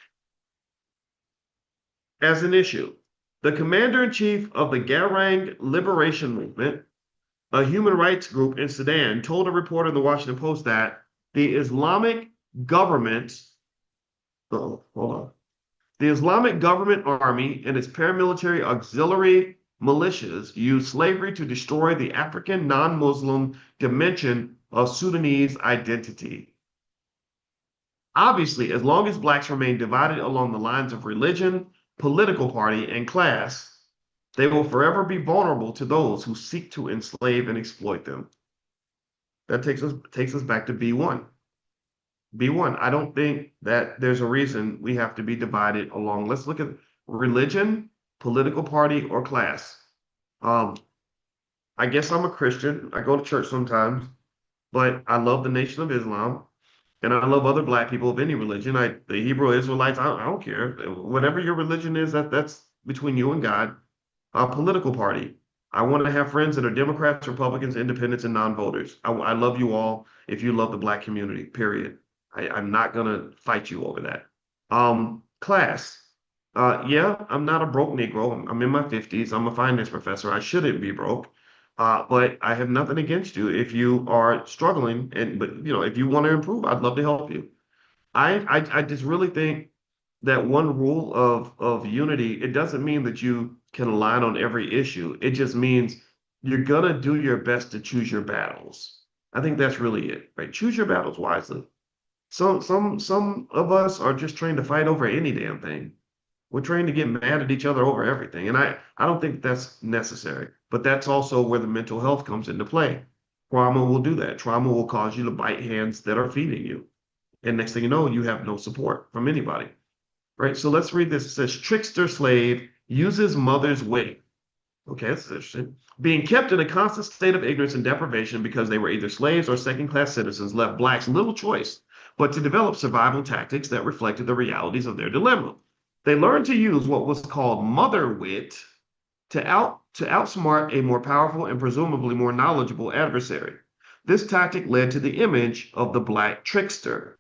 an issue. The commander-in-chief of the Garang Liberation Movement, a human rights group in Sudan, told a reporter in the Washington Post that the Islamic government, the Islamic government army and its paramilitary auxiliary militias use slavery to destroy the African non-Muslim dimension of Sudanese identity. Obviously, as long as blacks remain divided along the lines of religion, political party, and class, they will forever be vulnerable to those who seek to enslave and exploit them. That takes us back to B1. B1, I don't think that there's a reason we have to be divided along. Let's look at religion, political party, or class. I guess I'm a Christian. I go to church sometimes, but I love the Nation of Islam, and I love other black people of any religion. The Hebrew Israelites, I don't care. Whatever your religion is, that's between you and God. Political party. I want to have friends that are Democrats, Republicans, Independents, and non-voters. I love you all if you love the black community, period. I'm not going to fight you over that. Class. Yeah, I'm not a broke Negro. I'm in my 50s. I'm a finance professor. I shouldn't be broke. But I have nothing against you if you are struggling. But if you want to improve, I'd love to help you. I just really think that one rule of unity, it doesn't mean that you can align on every issue. It just means you're gonna do your best to choose your battles. I think that's really it, right? Choose your battles wisely. Some of us are just trying to fight over any damn thing. We're trying to get mad at each other over everything. And I don't think that's necessary. But that's also where the mental health comes into play. Trauma will do that. Trauma will cause you to bite hands that are feeding you. And next thing you know, you have no support from anybody. Right? So let's read this. It says, trickster slave uses mother's wit. Okay, that's interesting. Being kept in a constant state of ignorance and deprivation because they were either slaves or second-class citizens left blacks little choice but to develop survival tactics that reflected the realities of their dilemma. They learned to use what was called mother wit to outsmart a more powerful and presumably more knowledgeable adversary. This tactic led to the image of the black trickster.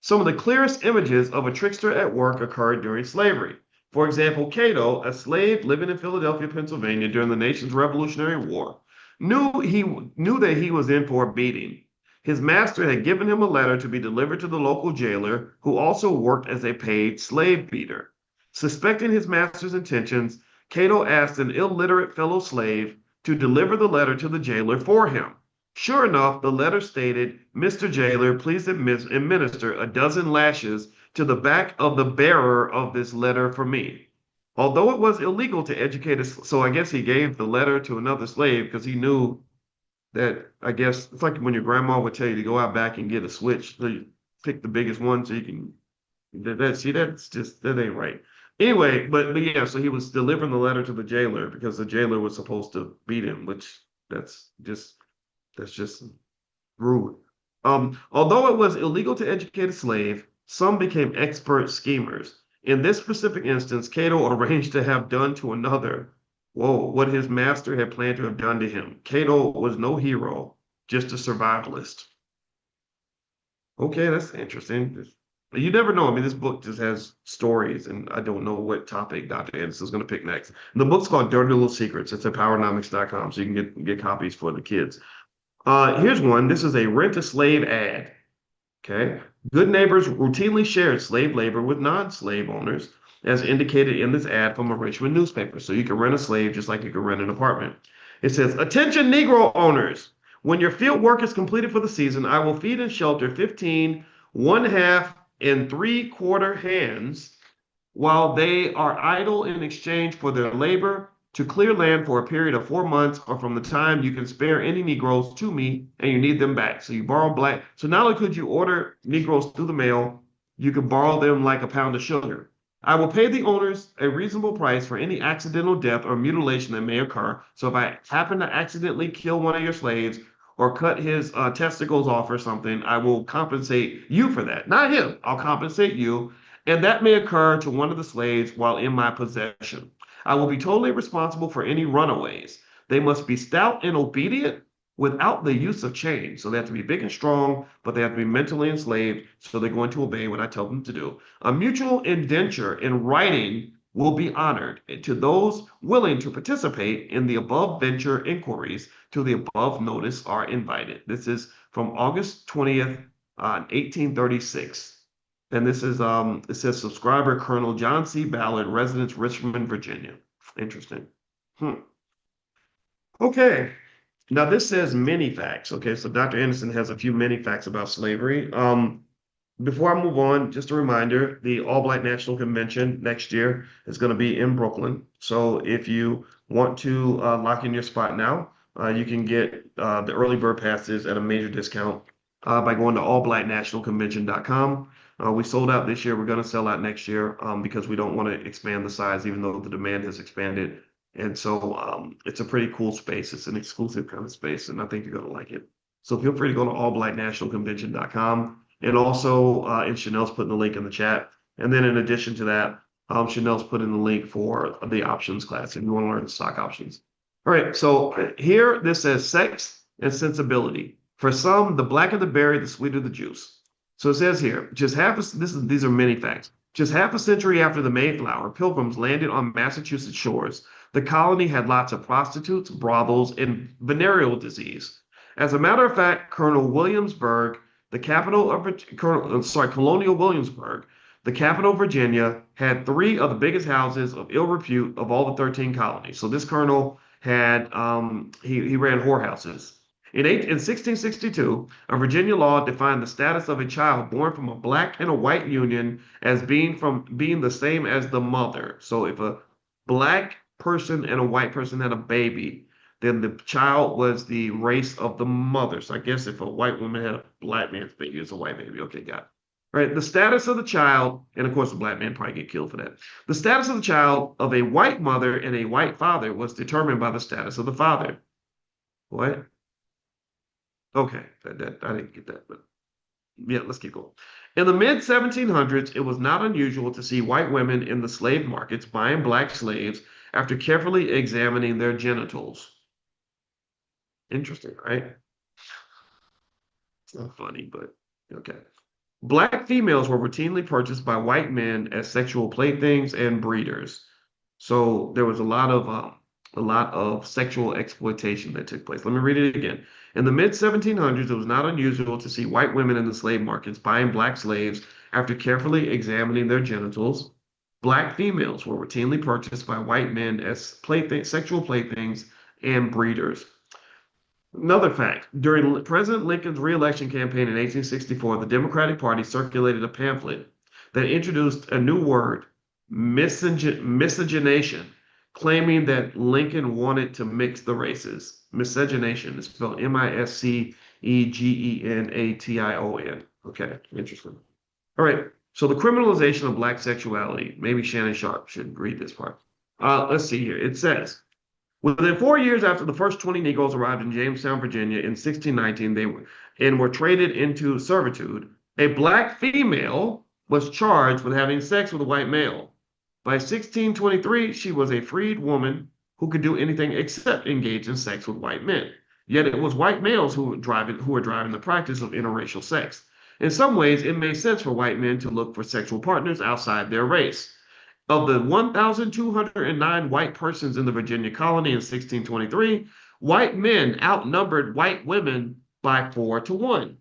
Some of the clearest images of a trickster at work occurred during slavery. For example, Cato, a slave living in Philadelphia, Pennsylvania during the nation's Revolutionary War, knew that he was in for a beating. His master had given him a letter to be delivered to the local jailer, who also worked as a paid slave beater. Suspecting his master's intentions, Cato asked an illiterate fellow slave to deliver the letter to the jailer for him. Sure enough, the letter stated, "Mr. Jailer, please administer a dozen lashes to the back of the bearer of this letter for me." Although it was illegal to educate so I guess he gave the letter to another slave because he knew that, I guess, it's like when your grandma would tell you to go out back and get a switch. So you pick the biggest one so you can, that ain't right. Anyway, but yeah, so he was delivering the letter to the jailer because the jailer was supposed to beat him, which that's just rude. Although it was illegal to educate a slave, some became expert schemers. In this specific instance, Cato arranged to have done to another, what his master had planned to have done to him. Cato was no hero, just a survivalist. Okay, that's interesting. You never know. I mean, this book just has stories, and I don't know what topic Dr. Anderson is going to pick next. The book's called Dirty Little Secrets. It's at powernomics.com, so you can get copies for the kids. Here's one. This is a rent a slave ad. Okay. Good neighbors routinely shared slave labor with non-slave owners, as indicated in this ad from a Richmond newspaper. So you can rent a slave just like you can rent an apartment. It says, "Attention Negro owners. When your field work is completed for the season, I will feed and shelter 15 1/2 and 3/4 hands while they are idle in exchange for their labor to clear land for a period of 4 months or from the time you can spare any Negroes to me and you need them back." So you borrow black. So not only could you order Negroes through the mail, you could borrow them like a pound of sugar. "I will pay the owners a reasonable price for any accidental death or mutilation that may occur. So if I happen to accidentally kill one of your slaves or cut his testicles off or something, I will compensate you for that. Not him. I'll compensate you. And that may occur to one of the slaves while in my possession. I will be totally responsible for any runaways. They must be stout and obedient without the use of chains." So they have to be big and strong, but they have to be mentally enslaved. So they're going to obey what I tell them to do. "A mutual indenture in writing will be honored. To those willing to participate in the above venture inquiries to the above notice are invited." This is from August 20th, 1836. And this is it says subscriber Colonel John C. Ballard, residence Richmond, Virginia. Interesting. Okay. Now this says many facts. Okay, so Dr. Anderson has a few many facts about slavery. Before I move on, just a reminder, the All Black National Convention next year is going to be in Brooklyn. So if you want to lock in your spot now, you can get the early bird passes at a major discount by going to allblacknationalconvention.com. We sold out this year. We're going to sell out next year because we don't want to expand the size, even though the demand has expanded. And so it's a pretty cool space. It's an exclusive kind of space, and I think you're going to like it. So feel free to go to allblacknationalconvention.com. And also, and Chanel's putting the link in the chat. And then in addition to that, Chanel's put in the link for the options class if you want to learn stock options. All right, so here this says sex and sensibility. For some, the blacker the berry, the sweeter the juice. So it says here, these are many facts. Just half a century after the Mayflower, pilgrims landed on Massachusetts shores. The colony had lots of prostitutes, brothels, and venereal disease. As a matter of fact, Colonial Williamsburg, the capital of Virginia, had 3 of the biggest houses of ill repute of all the 13 colonies. So this colonel had he ran whorehouses. In 1662, a Virginia law defined the status of a child born from a black and a white union as being the same as the mother. So if a black person and a white person had a baby, then the child was the race of the mother. So I guess if a white woman had a black man's baby, it's a white baby. Okay, got it. Right. The status of the child, and of course, the black man probably get killed for that. The status of the child of a white mother and a white father was determined by the status of the father. What? Okay, I didn't get that, but yeah, let's keep going. In the mid 1700s, it was not unusual to see white women in the slave markets buying black slaves after carefully examining their genitals. Interesting, right? It's not funny, but okay. Black females were routinely purchased by white men as sexual playthings and breeders. So there was a lot of sexual exploitation that took place. Let me read it again. In the mid 1700s, it was not unusual to see white women in the slave markets buying black slaves after carefully examining their genitals. Black females were routinely purchased by white men as sexual playthings and breeders. Another fact, during President Lincoln's re-election campaign in 1864, the Democratic Party circulated a pamphlet that introduced a new word, miscegenation, claiming that Lincoln wanted to mix the races. Miscegenation is spelled Miscegenation. Okay, interesting. All right, so the criminalization of black sexuality. Maybe Shannon Sharp should read this part. Let's see here. It says, within 4 years after the first 20 Negroes arrived in Jamestown, Virginia in 1619, they were traded into servitude. A black female was charged with having sex with a white male. By 1623, she was a freed woman who could do anything except engage in sex with white men. Yet it was white males who were driving the practice of interracial sex. In some ways, it made sense for white men to look for sexual partners outside their race. Of the 1,209 white persons in the Virginia colony in 1623, white men outnumbered white women by 4 to 1.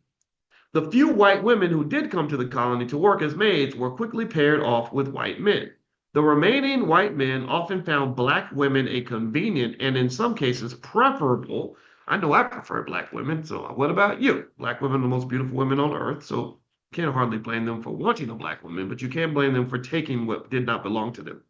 The few white women who did come to the colony to work as maids were quickly paired off with white men. The remaining white men often found black women a convenient and, in some cases, preferable. I know I prefer black women, so what about you? Black women are the most beautiful women on earth, so you can't hardly blame them for wanting a black woman, but you can blame them for taking what did not belong to them.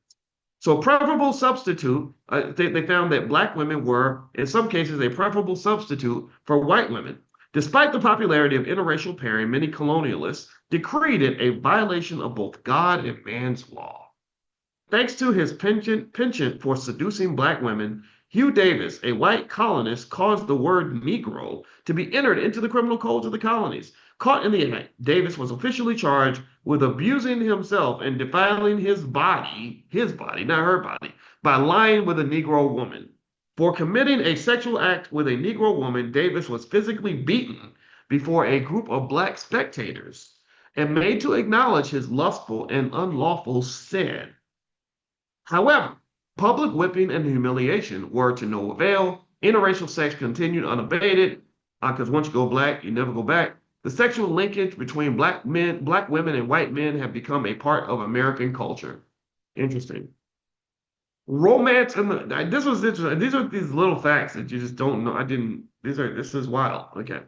So preferable substitute, they found that black women were, in some cases, a preferable substitute for white women. Despite the popularity of interracial pairing, many colonialists decreed it a violation of both God and man's law. Thanks to his penchant for seducing black women, Hugh Davis, a white colonist, caused the word Negro to be entered into the criminal codes of the colonies. Caught in the act, Davis was officially charged with abusing himself and defiling his body, not her body, by lying with a Negro woman. For committing a sexual act with a Negro woman, Davis was physically beaten before a group of black spectators and made to acknowledge his lustful and unlawful sin. However, public whipping and humiliation were to no avail. Interracial sex continued unabated, because once you go black, you never go back. The sexual linkage between black women, and white men have become a part of American culture. Interesting. Romance and this was interesting. These are these little facts that you just don't know. This is wild. Okay.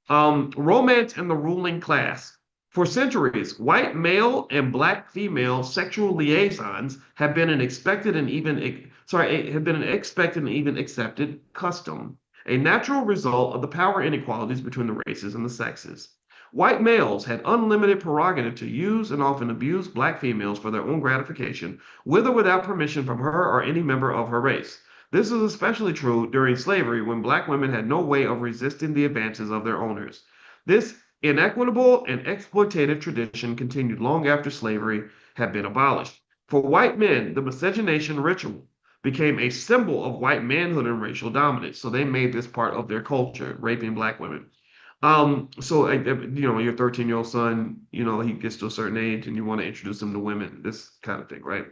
Romance and the ruling class. For centuries, white male and black female sexual liaisons have been an expected and even accepted custom, a natural result of the power inequalities between the races and the sexes. White males had unlimited prerogative to use and often abuse black females for their own gratification, with or without permission from her or any member of her race. This is especially true during slavery, when black women had no way of resisting the advances of their owners. This inequitable and exploitative tradition continued long after slavery had been abolished. For white men, the miscegenation ritual became a symbol of white manhood and racial dominance. So they made this part of their culture, raping black women. So your 13-year-old son, he gets to a certain age and you want to introduce him to women, this kind of thing, right?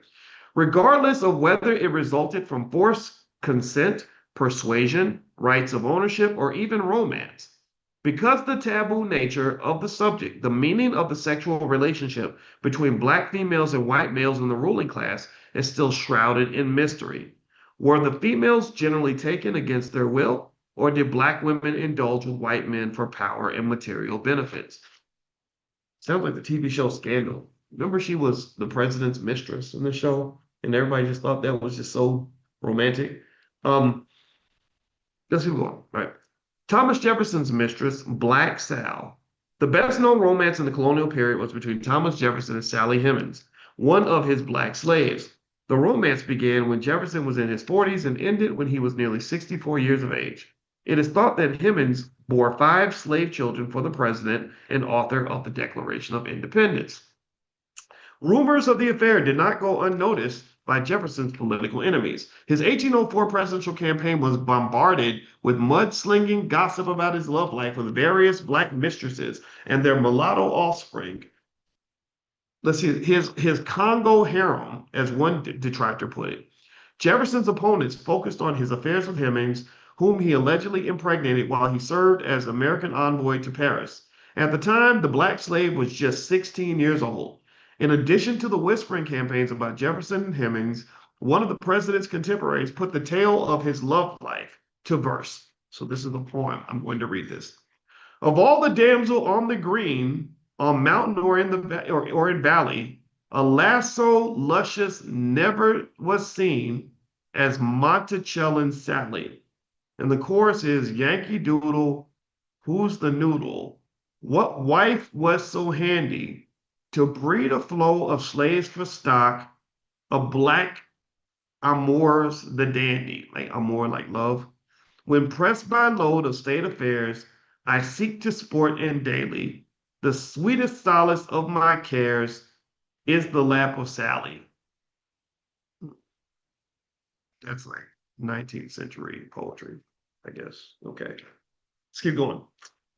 Regardless of whether it resulted from force, consent, persuasion, rights of ownership, or even romance. Because the taboo nature of the subject, the meaning of the sexual relationship between black females and white males in the ruling class is still shrouded in mystery. Were the females generally taken against their will, or did black women indulge with white men for power and material benefits? Sounds like the TV show Scandal. Remember, she was the president's mistress in the show, and everybody just thought that was just so romantic. Let's keep going. All right. Thomas Jefferson's mistress, Black Sal. The best-known romance in the colonial period was between Thomas Jefferson and Sally Hemings, one of his black slaves. The romance began when Jefferson was in his 40s and ended when he was nearly 64 years of age. It is thought that Hemings bore 5 slave children for the president and author of the Declaration of Independence. Rumors of the affair did not go unnoticed by Jefferson's political enemies. His 1804 presidential campaign was bombarded with mudslinging gossip about his love life with various black mistresses and their mulatto offspring. Let's see, his Congo harem, as one detractor put it. Jefferson's opponents focused on his affairs with Hemings, whom he allegedly impregnated while he served as American envoy to Paris. At the time, the black slave was just 16 years old. In addition to the whispering campaigns about Jefferson and Hemings, one of the president's contemporaries put the tale of his love life to verse. So this is the poem. I'm going to read this. Of all the damsel on the green, on mountain or in valley, a lasso luscious never was seen as Monticellan Sally. And the chorus is Yankee Doodle, who's the noodle? What wife was so handy to breed a flow of slaves for stock, a black amours the dandy, like amour, like love. When pressed by load of state affairs, I seek to sport in daily. The sweetest solace of my cares is the lap of Sally. That's like 19th century poetry, I guess. Okay, let's keep going.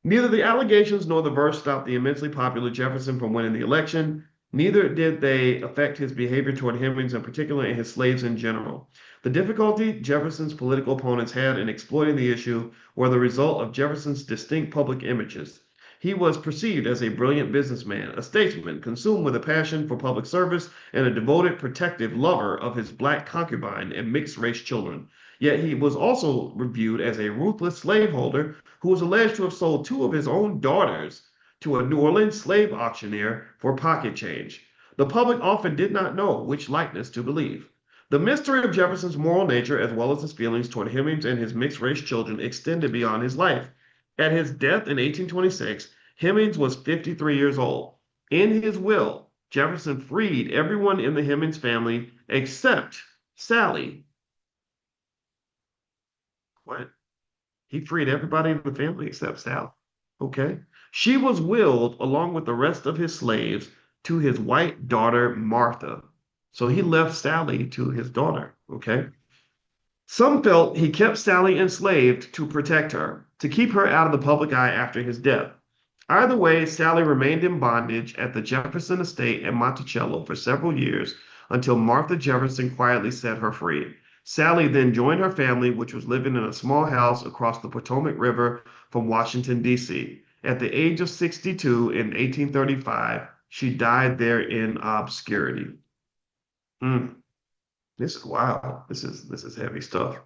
Neither the allegations nor the verse stopped the immensely popular Jefferson from winning the election. Neither did they affect his behavior toward Hemings in particular and his slaves in general. The difficulty Jefferson's political opponents had in exploiting the issue were the result of Jefferson's distinct public images. He was perceived as a brilliant businessman, a statesman, consumed with a passion for public service, and a devoted, protective lover of his black concubine and mixed race children. Yet he was also reviewed as a ruthless slaveholder who was alleged to have sold two of his own daughters to a New Orleans slave auctioneer for pocket change. The public often did not know which likeness to believe. The mystery of Jefferson's moral nature, as well as his feelings toward Hemings and his mixed race children, extended beyond his life. At his death in 1826, Hemings was 53 years old. In his will, Jefferson freed everyone in the Hemings family except Sally. What? He freed everybody in the family except Sal. Okay. She was willed, along with the rest of his slaves, to his white daughter, Martha. So he left Sally to his daughter. Okay. Some felt he kept Sally enslaved to protect her, to keep her out of the public eye after his death. Either way, Sally remained in bondage at the Jefferson estate in Monticello for several years until Martha Jefferson quietly set her free. Sally then joined her family, which was living in a small house across the Potomac River from Washington, D.C. At the age of 62 in 1835, she died there in obscurity. Mm, this is wow. This is heavy stuff.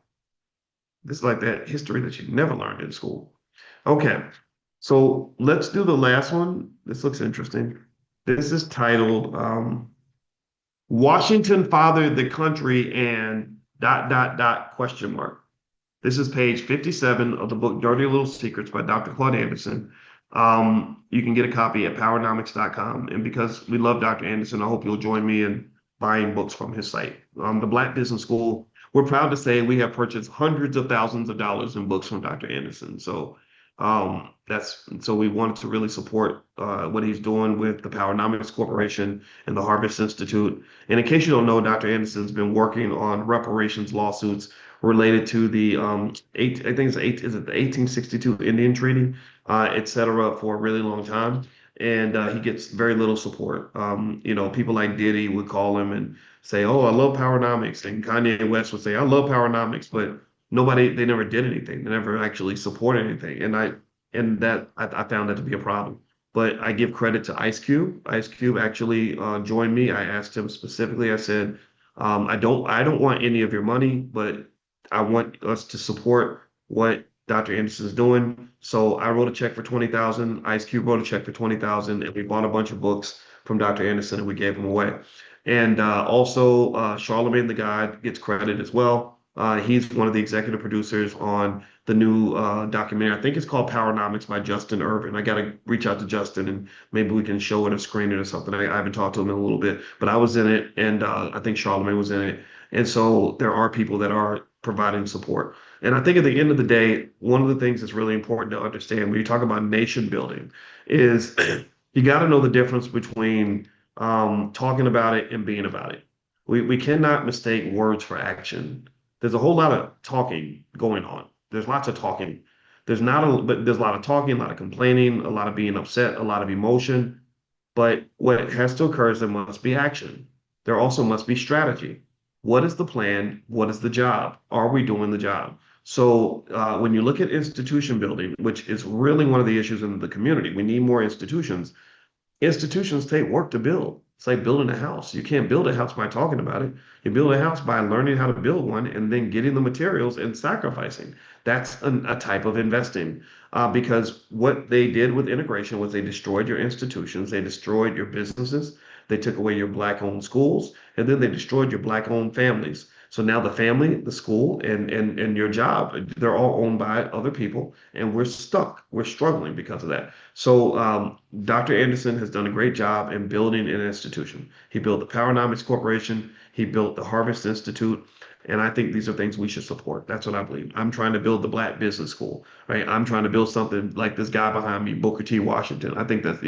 This is like that history that you never learned in school. Okay, so let's do the last one. This looks interesting. This is titled Washington Fathered the Country and dot dot dot question mark. This is page 57 of the book Dirty Little Secrets by Dr. Claude Anderson. You can get a copy at powernomics.com. And because we love Dr. Anderson, I hope you'll join me in buying books from his site. The Black Business School, we're proud to say we have purchased hundreds of thousands of dollars in books from Dr. Anderson. So we wanted to really support what he's doing with the Powernomics Corporation and the Harvest Institute. And in case you don't know, Dr. Anderson's been working on reparations lawsuits related to the I think it's is it the 1862 Indian Treaty, et cetera, for a really long time. And he gets very little support. People like Diddy would call him and say, "Oh, I love Powernomics," and Kanye West would say, "I love Powernomics," but they never did anything. They never actually supported anything. I found that to be a problem. But I give credit to Ice Cube. Ice Cube actually joined me. I asked him specifically, I said, I don't want any of your money, but I want us to support what Dr. Anderson is doing. So I wrote a check for 20,000. Ice Cube wrote a check for 20,000, and we bought a bunch of books from Dr. Anderson and we gave them away. And also, Charlemagne the God gets credit as well. He's one of the executive producers on the new documentary. I think it's called Powernomics by Justin Irvin. I got to reach out to Justin and maybe we can show it or screen it or something. I haven't talked to him in a little bit, but I was in it, and I think Charlemagne was in it. And so there are people that are providing support. And I think at the end of the day, one of the things that's really important to understand when you talk about nation building is you got to know the difference between talking about it and being about it. We cannot mistake words for action. There's a whole lot of talking going on. There's lots of talking. But there's a lot of talking, a lot of complaining, a lot of being upset, a lot of emotion. But what has to occur is there must be action. There also must be strategy. What is the plan? What is the job? Are we doing the job? So when you look at institution building, which is really one of the issues in the community, we need more institutions. Institutions take work to build. It's like building a house. You can't build a house by talking about it. You build a house by learning how to build one and then getting the materials and sacrificing. That's a type of investing because what they did with integration was they destroyed your institutions, they destroyed your businesses, they took away your Black-owned schools, and then they destroyed your Black-owned families. So now the family, the school, and your job, they're all owned by other people, and we're stuck. We're struggling because of that. So Dr. Anderson has done a great job in building an institution. He built the Powernomics Corporation. He built the Harvest Institute. And I think these are things we should support. That's what I believe. I'm trying to build the Black Business School, right? I'm trying to build something like this guy behind me, Booker T. Washington. I think that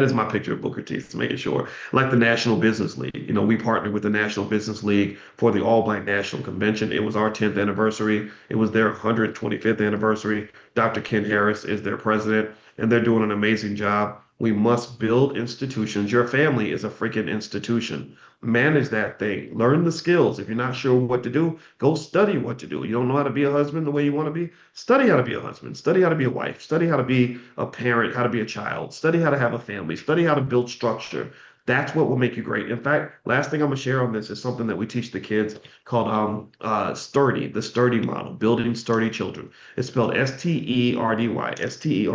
is my picture of Booker T. To make it sure, like the National Business League. We partnered with the National Business League for the All Black National Convention. It was our 10th anniversary. It was their 125th anniversary. Dr. Ken Harris is their president, and they're doing an amazing job. We must build institutions. Your family is a freaking institution. Manage that thing. Learn the skills. If you're not sure what to do, go study what to do. You don't know how to be a husband the way you want to be? Study how to be a husband. Study how to be a wife. Study how to be a parent, how to be a child. Study how to have a family. Study how to build structure. That's what will make you great. In fact, last thing I'm gonna share on this is something that we teach the kids called Sturdy, the Sturdy model, building sturdy children. It's spelled Sterdy, Sterdy.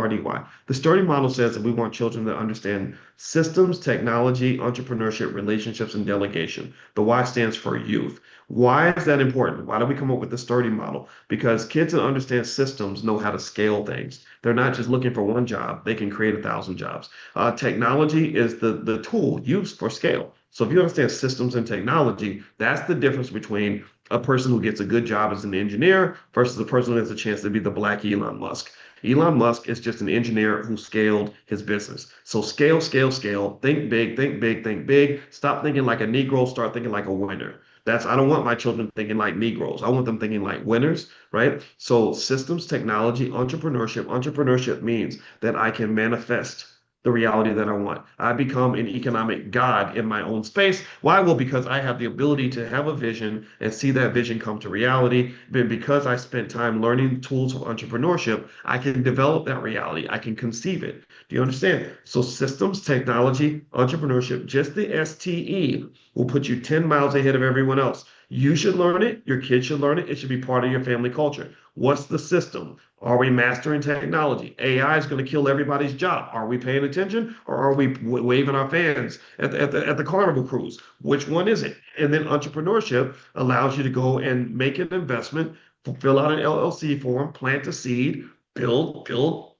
The Sturdy model says that we want children that understand systems, technology, entrepreneurship, relationships, and delegation. The Y stands for youth. Why is that important? Why do we come up with the Sturdy model? Because kids that understand systems know how to scale things. They're not just looking for one job, they can create 1,000 jobs. Technology is the tool used for scale. So if you understand systems and technology, that's the difference between a person who gets a good job as an engineer versus a person who has a chance to be the Black Elon Musk. Elon Musk is just an engineer who scaled his business. So scale, scale, scale. Think big, think big, think big. Stop thinking like a Negro, start thinking like a winner. I don't want my children thinking like Negroes. I want them thinking like winners, right? So systems, technology, entrepreneurship. Entrepreneurship means that I can manifest the reality that I want. I become an economic god in my own space. Why? Well, because I have the ability to have a vision and see that vision come to reality. But because I spent time learning tools of entrepreneurship, I can develop that reality. I can conceive it. Do you understand? So systems, technology, entrepreneurship, just the STE will put you 10 miles ahead of everyone else. You should learn it. Your kids should learn it. It should be part of your family culture. What's the system? Are we mastering technology? AI is going to kill everybody's job. Are we paying attention, or are we waving our fans at the Carnival cruise? Which one is it? And then entrepreneurship allows you to go and make an investment, fill out an LLC form, plant a seed, build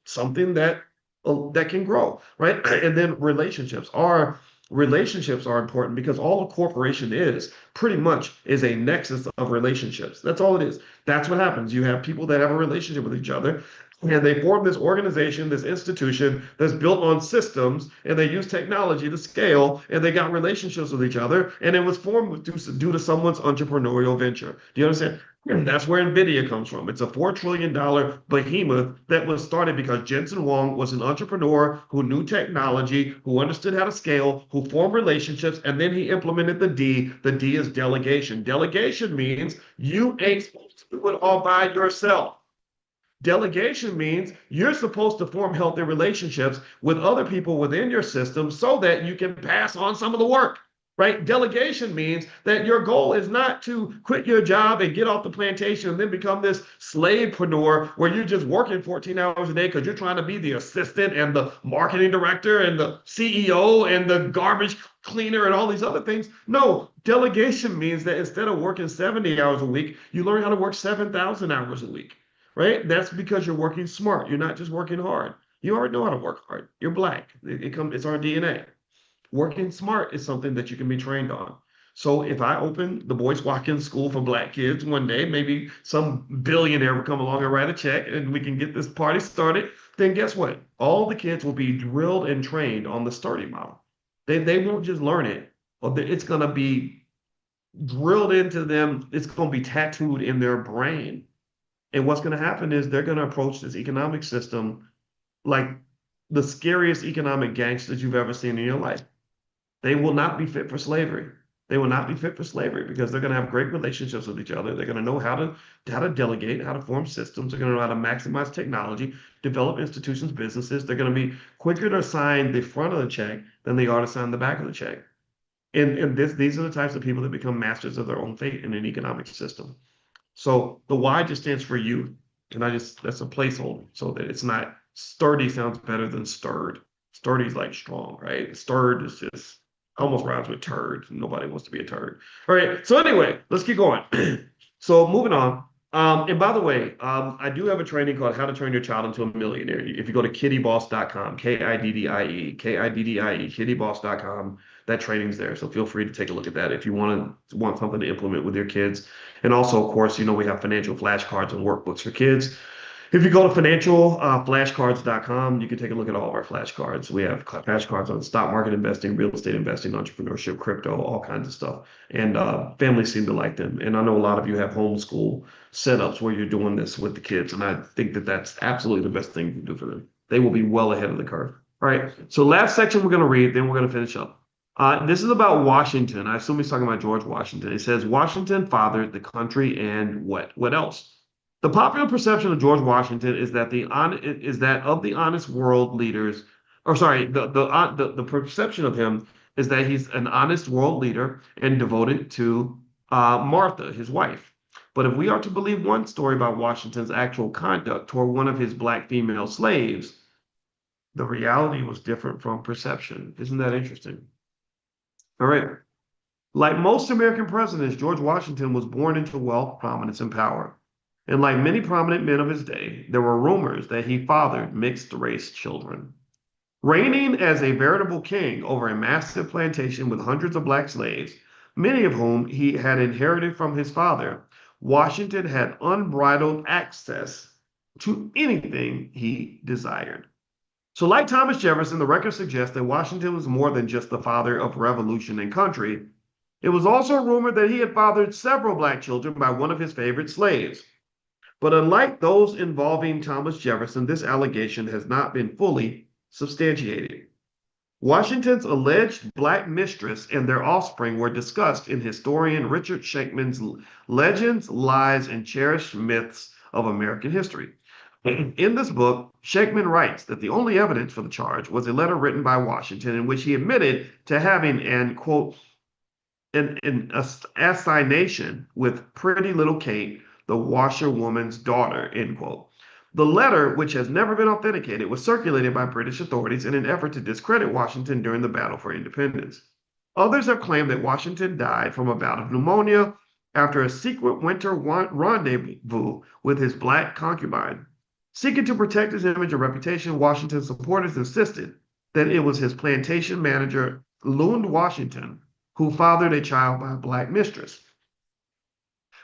something that can grow, right? And then relationships are important because all a corporation is pretty much is a nexus of relationships. That's all it is. That's what happens. You have people that have a relationship with each other, and they form this organization, this institution that's built on systems, and they use technology to scale, and they got relationships with each other, and it was formed due to someone's entrepreneurial venture. Do you understand? And that's where NVIDIA comes from. It's a $4 trillion behemoth that was started because Jensen Huang was an entrepreneur who knew technology, who understood how to scale, who formed relationships, and then he implemented the D. The D is delegation. Delegation means you ain't supposed to do it all by yourself. Delegation means you're supposed to form healthy relationships with other people within your system so that you can pass on some of the work. Right? Delegation means that your goal is not to quit your job and get off the plantation and then become this slavepreneur where you're just working 14 hours a day because you're trying to be the assistant and the marketing director and the CEO and the garbage cleaner and all these other things. No, delegation means that instead of working 70 hours a week, you learn how to work 7,000 hours a week. Right? That's because you're working smart. You're not just working hard. You already know how to work hard. You're Black. It's our DNA. Working smart is something that you can be trained on. So if I open the Boyce Watkins School for Black kids one day, maybe some billionaire will come along and write a check and we can get this party started, then guess what? All the kids will be drilled and trained on the Sturdy model. They won't just learn it. It's going to be drilled into them. It's going to be tattooed in their brain. And what's going to happen is they're going to approach this economic system like the scariest economic gangsters you've ever seen in your life. They will not be fit for slavery. They will not be fit for slavery because they're going to have great relationships with each other. They're going to know how to delegate, how to form systems. They're going to know how to maximize technology, develop institutions, businesses. They're going to be quicker to sign the front of the check than they are to sign the back of the check. And these are the types of people that become masters of their own fate in an economic system. So the Y just stands for youth. And that's a placeholder so that it's not sturdy sounds better than stirred. Sturdy is like strong, right? Stirred is just almost rhymes with turd. Nobody wants to be a turd. All right. So anyway, let's keep going. So moving on. And by the way, I do have a training called How to Turn Your Child into a Millionaire. If you go to kiddieboss.com, KIDDIE, KIDDIE, kiddieboss.com, that training's there. So feel free to take a look at that if you want something to implement with your kids. And also, of course, we have financial flashcards and workbooks for kids. If you go to financialflashcards.com, you can take a look at all of our flashcards. We have flashcards on stock market investing, real estate investing, entrepreneurship, crypto, all kinds of stuff. And families seem to like them. And I know a lot of you have homeschool setups where you're doing this with the kids. And I think that that's absolutely the best thing you can do for them. They will be well ahead of the curve. All right. So last section we're going to read, then we're going to finish up. This is about Washington. I assume he's talking about George Washington. He says, Washington fathered the country and what? What else? The popular perception of George Washington is that of the honest world leaders, or sorry, the perception of him is that he's an honest world leader and devoted to Martha, his wife. But if we are to believe one story about Washington's actual conduct toward one of his black female slaves, the reality was different from perception. Isn't that interesting? All right. Like most American presidents, George Washington was born into wealth, prominence, and power. And like many prominent men of his day, there were rumors that he fathered mixed-race children. Reigning as a veritable king over a massive plantation with hundreds of black slaves, many of whom he had inherited from his father, Washington had unbridled access to anything he desired. So like Thomas Jefferson, the record suggests that Washington was more than just the father of revolution and country. It was also rumored that he had fathered several black children by one of his favorite slaves. But unlike those involving Thomas Jefferson, this allegation has not been fully substantiated. Washington's alleged black mistress and their offspring were discussed in historian Richard Shakeman's Legends, Lies, and Cherished Myths of American History. In this book, Shakeman writes that the only evidence for the charge was a letter written by Washington in which he admitted to having an, quote, an assignation with pretty little Kate, the washerwoman's daughter, end quote. The letter, which has never been authenticated, was circulated by British authorities in an effort to discredit Washington during the battle for independence. Others have claimed that Washington died from a bout of pneumonia after a secret winter rendezvous with his black concubine. Seeking to protect his image and reputation, Washington's supporters insisted that it was his plantation manager, Lund Washington, who fathered a child by a black mistress.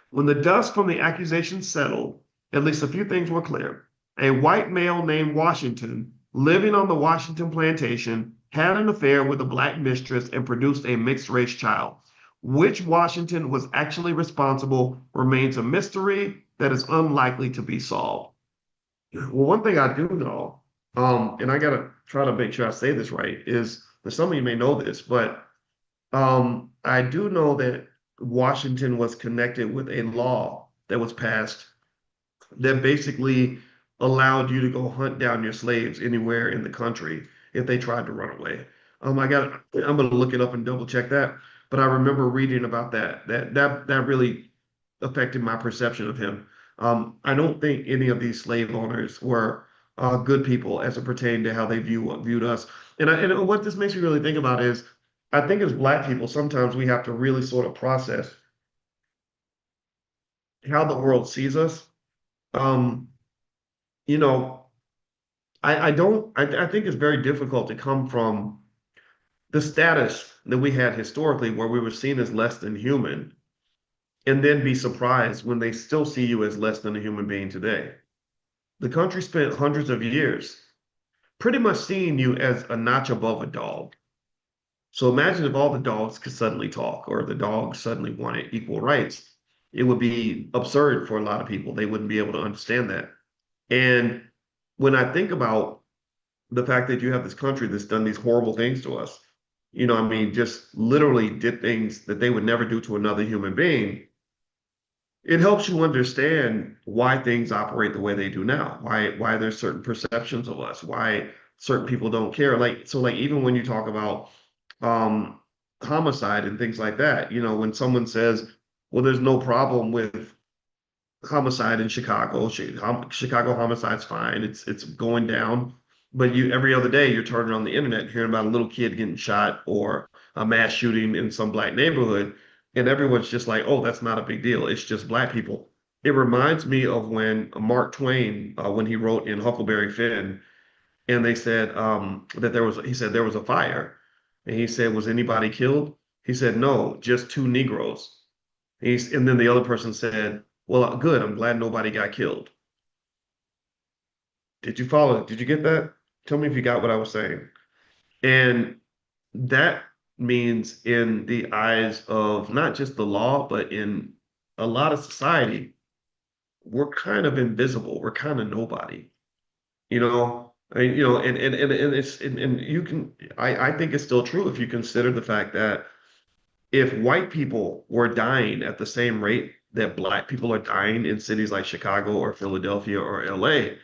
When the dust from the accusation settled, at least a few things were clear. A white male named Washington, living on the Washington plantation, had an affair with a black mistress and produced a mixed-race child. Which Washington was actually responsible remains a mystery that is unlikely to be solved. Well, one thing I do know, and I gotta try to make sure I say this right, is that some of you may know this, but I do know that Washington was connected with a law that was passed that basically allowed you to go hunt down your slaves anywhere in the country if they tried to run away. I'm gonna look it up and double check that. But I remember reading about that. That really affected my perception of him. I don't think any of these slave owners were good people as it pertained to how they viewed us. And what this makes me really think about is, I think as Black people, sometimes we have to really sort of process how the world sees us. You know, I think it's very difficult to come from the status that we had historically where we were seen as less than human and then be surprised when they still see you as less than a human being today. The country spent hundreds of years pretty much seeing you as a notch above a dog. So imagine if all the dogs could suddenly talk or the dogs suddenly wanted equal rights. It would be absurd for a lot of people. They wouldn't be able to understand that. And when I think about the fact that you have this country that's done these horrible things to us, just literally did things that they would never do to another human being, it helps you understand why things operate the way they do now, why there's certain perceptions of us, why certain people don't care. Like even when you talk about homicide and things like that, when someone says, well, there's no problem with homicide in Chicago. Chicago homicide's fine. It's going down. But every other day you're turning on the internet hearing about a little kid getting shot or a mass shooting in some Black neighborhood, and everyone's just like, oh, that's not a big deal. It's just Black people. It reminds me of when Mark Twain, when he wrote in Huckleberry Finn, and they said he said there was a fire. And he said, was anybody killed? He said, no, just two Negroes. And then the other person said, well, good. I'm glad nobody got killed. Did you follow it? Did you get that? Tell me if you got what I was saying. And that means in the eyes of not just the law, but in a lot of society, we're kind of invisible. We're kind of nobody, you know? And you can, I think it's still true if you consider the fact that if white people were dying at the same rate that black people are dying in cities like Chicago or Philadelphia or LA,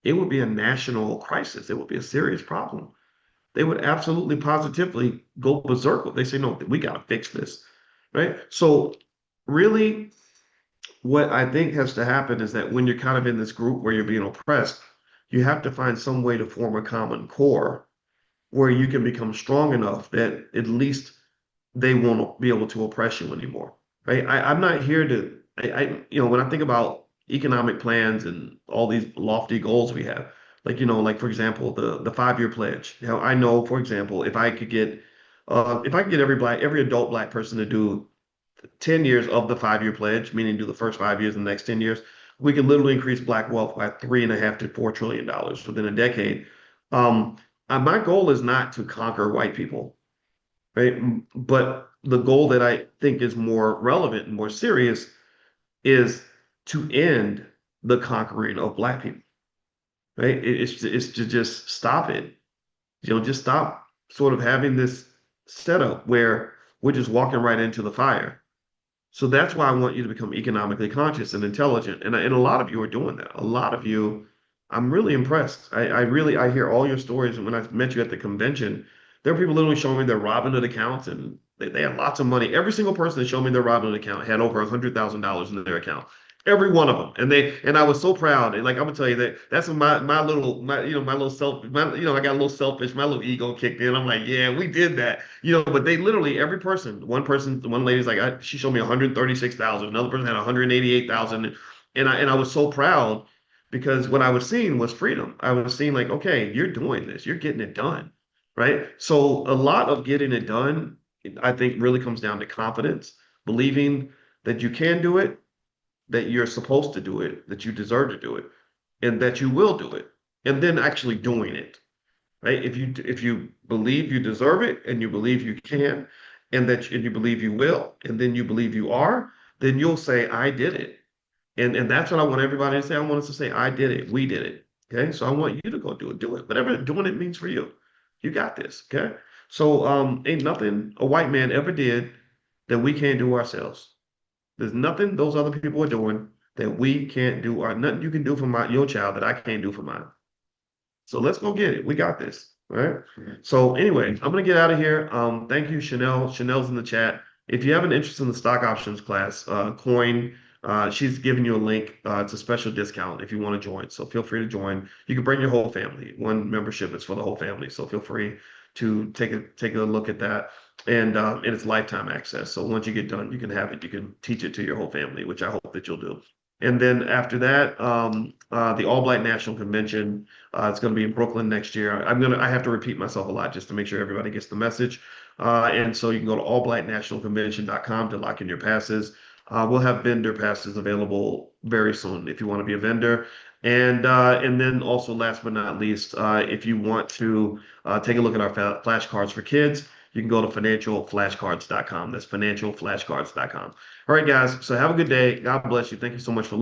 it would be a national crisis. It would be a serious problem. They would absolutely positively go berserk. They say, no, we got to fix this, right? So really, what I think has to happen is that when you're kind of in this group where you're being oppressed, you have to find some way to form a common core where you can become strong enough that at least they won't be able to oppress you anymore, right? I'm not here to, when I think about economic plans and all these lofty goals we have, like for example, the 5-year pledge. I know, for example, if I could get every adult black person to do 10 years of the 5-year pledge, meaning do the first 5 years and the next 10 years, we could literally increase black wealth by $3.5 to $4 trillion within a decade. My goal is not to conquer white people, right? But the goal that I think is more relevant and more serious is to end the conquering of black people, right? It's to just stop it. Just stop sort of having this setup where we're just walking right into the fire. So that's why I want you to become economically conscious and intelligent. And a lot of you are doing that. A lot of you, I'm really impressed. I hear all your stories. And when I met you at the convention, there were people literally showing me their Robinhood accounts and they had lots of money. Every single person that showed me their Robinhood account had over $100,000 in their account. Every one of them. And I was so proud. And like I'm gonna tell you that that's when my little I got a little selfish, my little ego kicked in. I'm like, yeah, we did that. But they literally every person, one lady's like, she showed me 136,000, another person had 188,000. And I was so proud because what I was seeing was freedom. I was seeing like, okay, you're doing this, you're getting it done, right? So a lot of getting it done, I think, really comes down to confidence, believing that you can do it, that you're supposed to do it, that you deserve to do it, and that you will do it, and then actually doing it, right? If you believe you deserve it, and you believe you can, and you believe you will, and then you believe you are, then you'll say, I did it. And that's what I want everybody to say. I want us to say, I did it. We did it. Okay. So I want you to go do it. Do it. Whatever doing it means for you. You got this. Okay. So ain't nothing a white man ever did that we can't do ourselves. There's nothing those other people are doing that we can't do, or nothing you can do for your child that I can't do for mine. So let's go get it. We got this. All right. So anyway, I'm gonna get out of here. Thank you, Chanel. Chanel's in the chat. If you have an interest in the stock options class, Coin, she's giving you a link. It's a special discount if you want to join. So feel free to join. You can bring your whole family. One membership is for the whole family. So feel free to take a look at that. And it's lifetime access. So once you get done, you can have it. You can teach it to your whole family, which I hope that you'll do. And then after that, the All Black National Convention, it's going to be in Brooklyn next year. I have to repeat myself a lot just to make sure everybody gets the message. And so you can go to allblacknationalconvention.com to lock in your passes. We'll have vendor passes available very soon if you want to be a vendor. And then also last but not least, if you want to take a look at our flashcards for kids, you can go to financialflashcards.com. That's financialflashcards.com. All right, guys. So have a good day. God bless you. Thank you so much for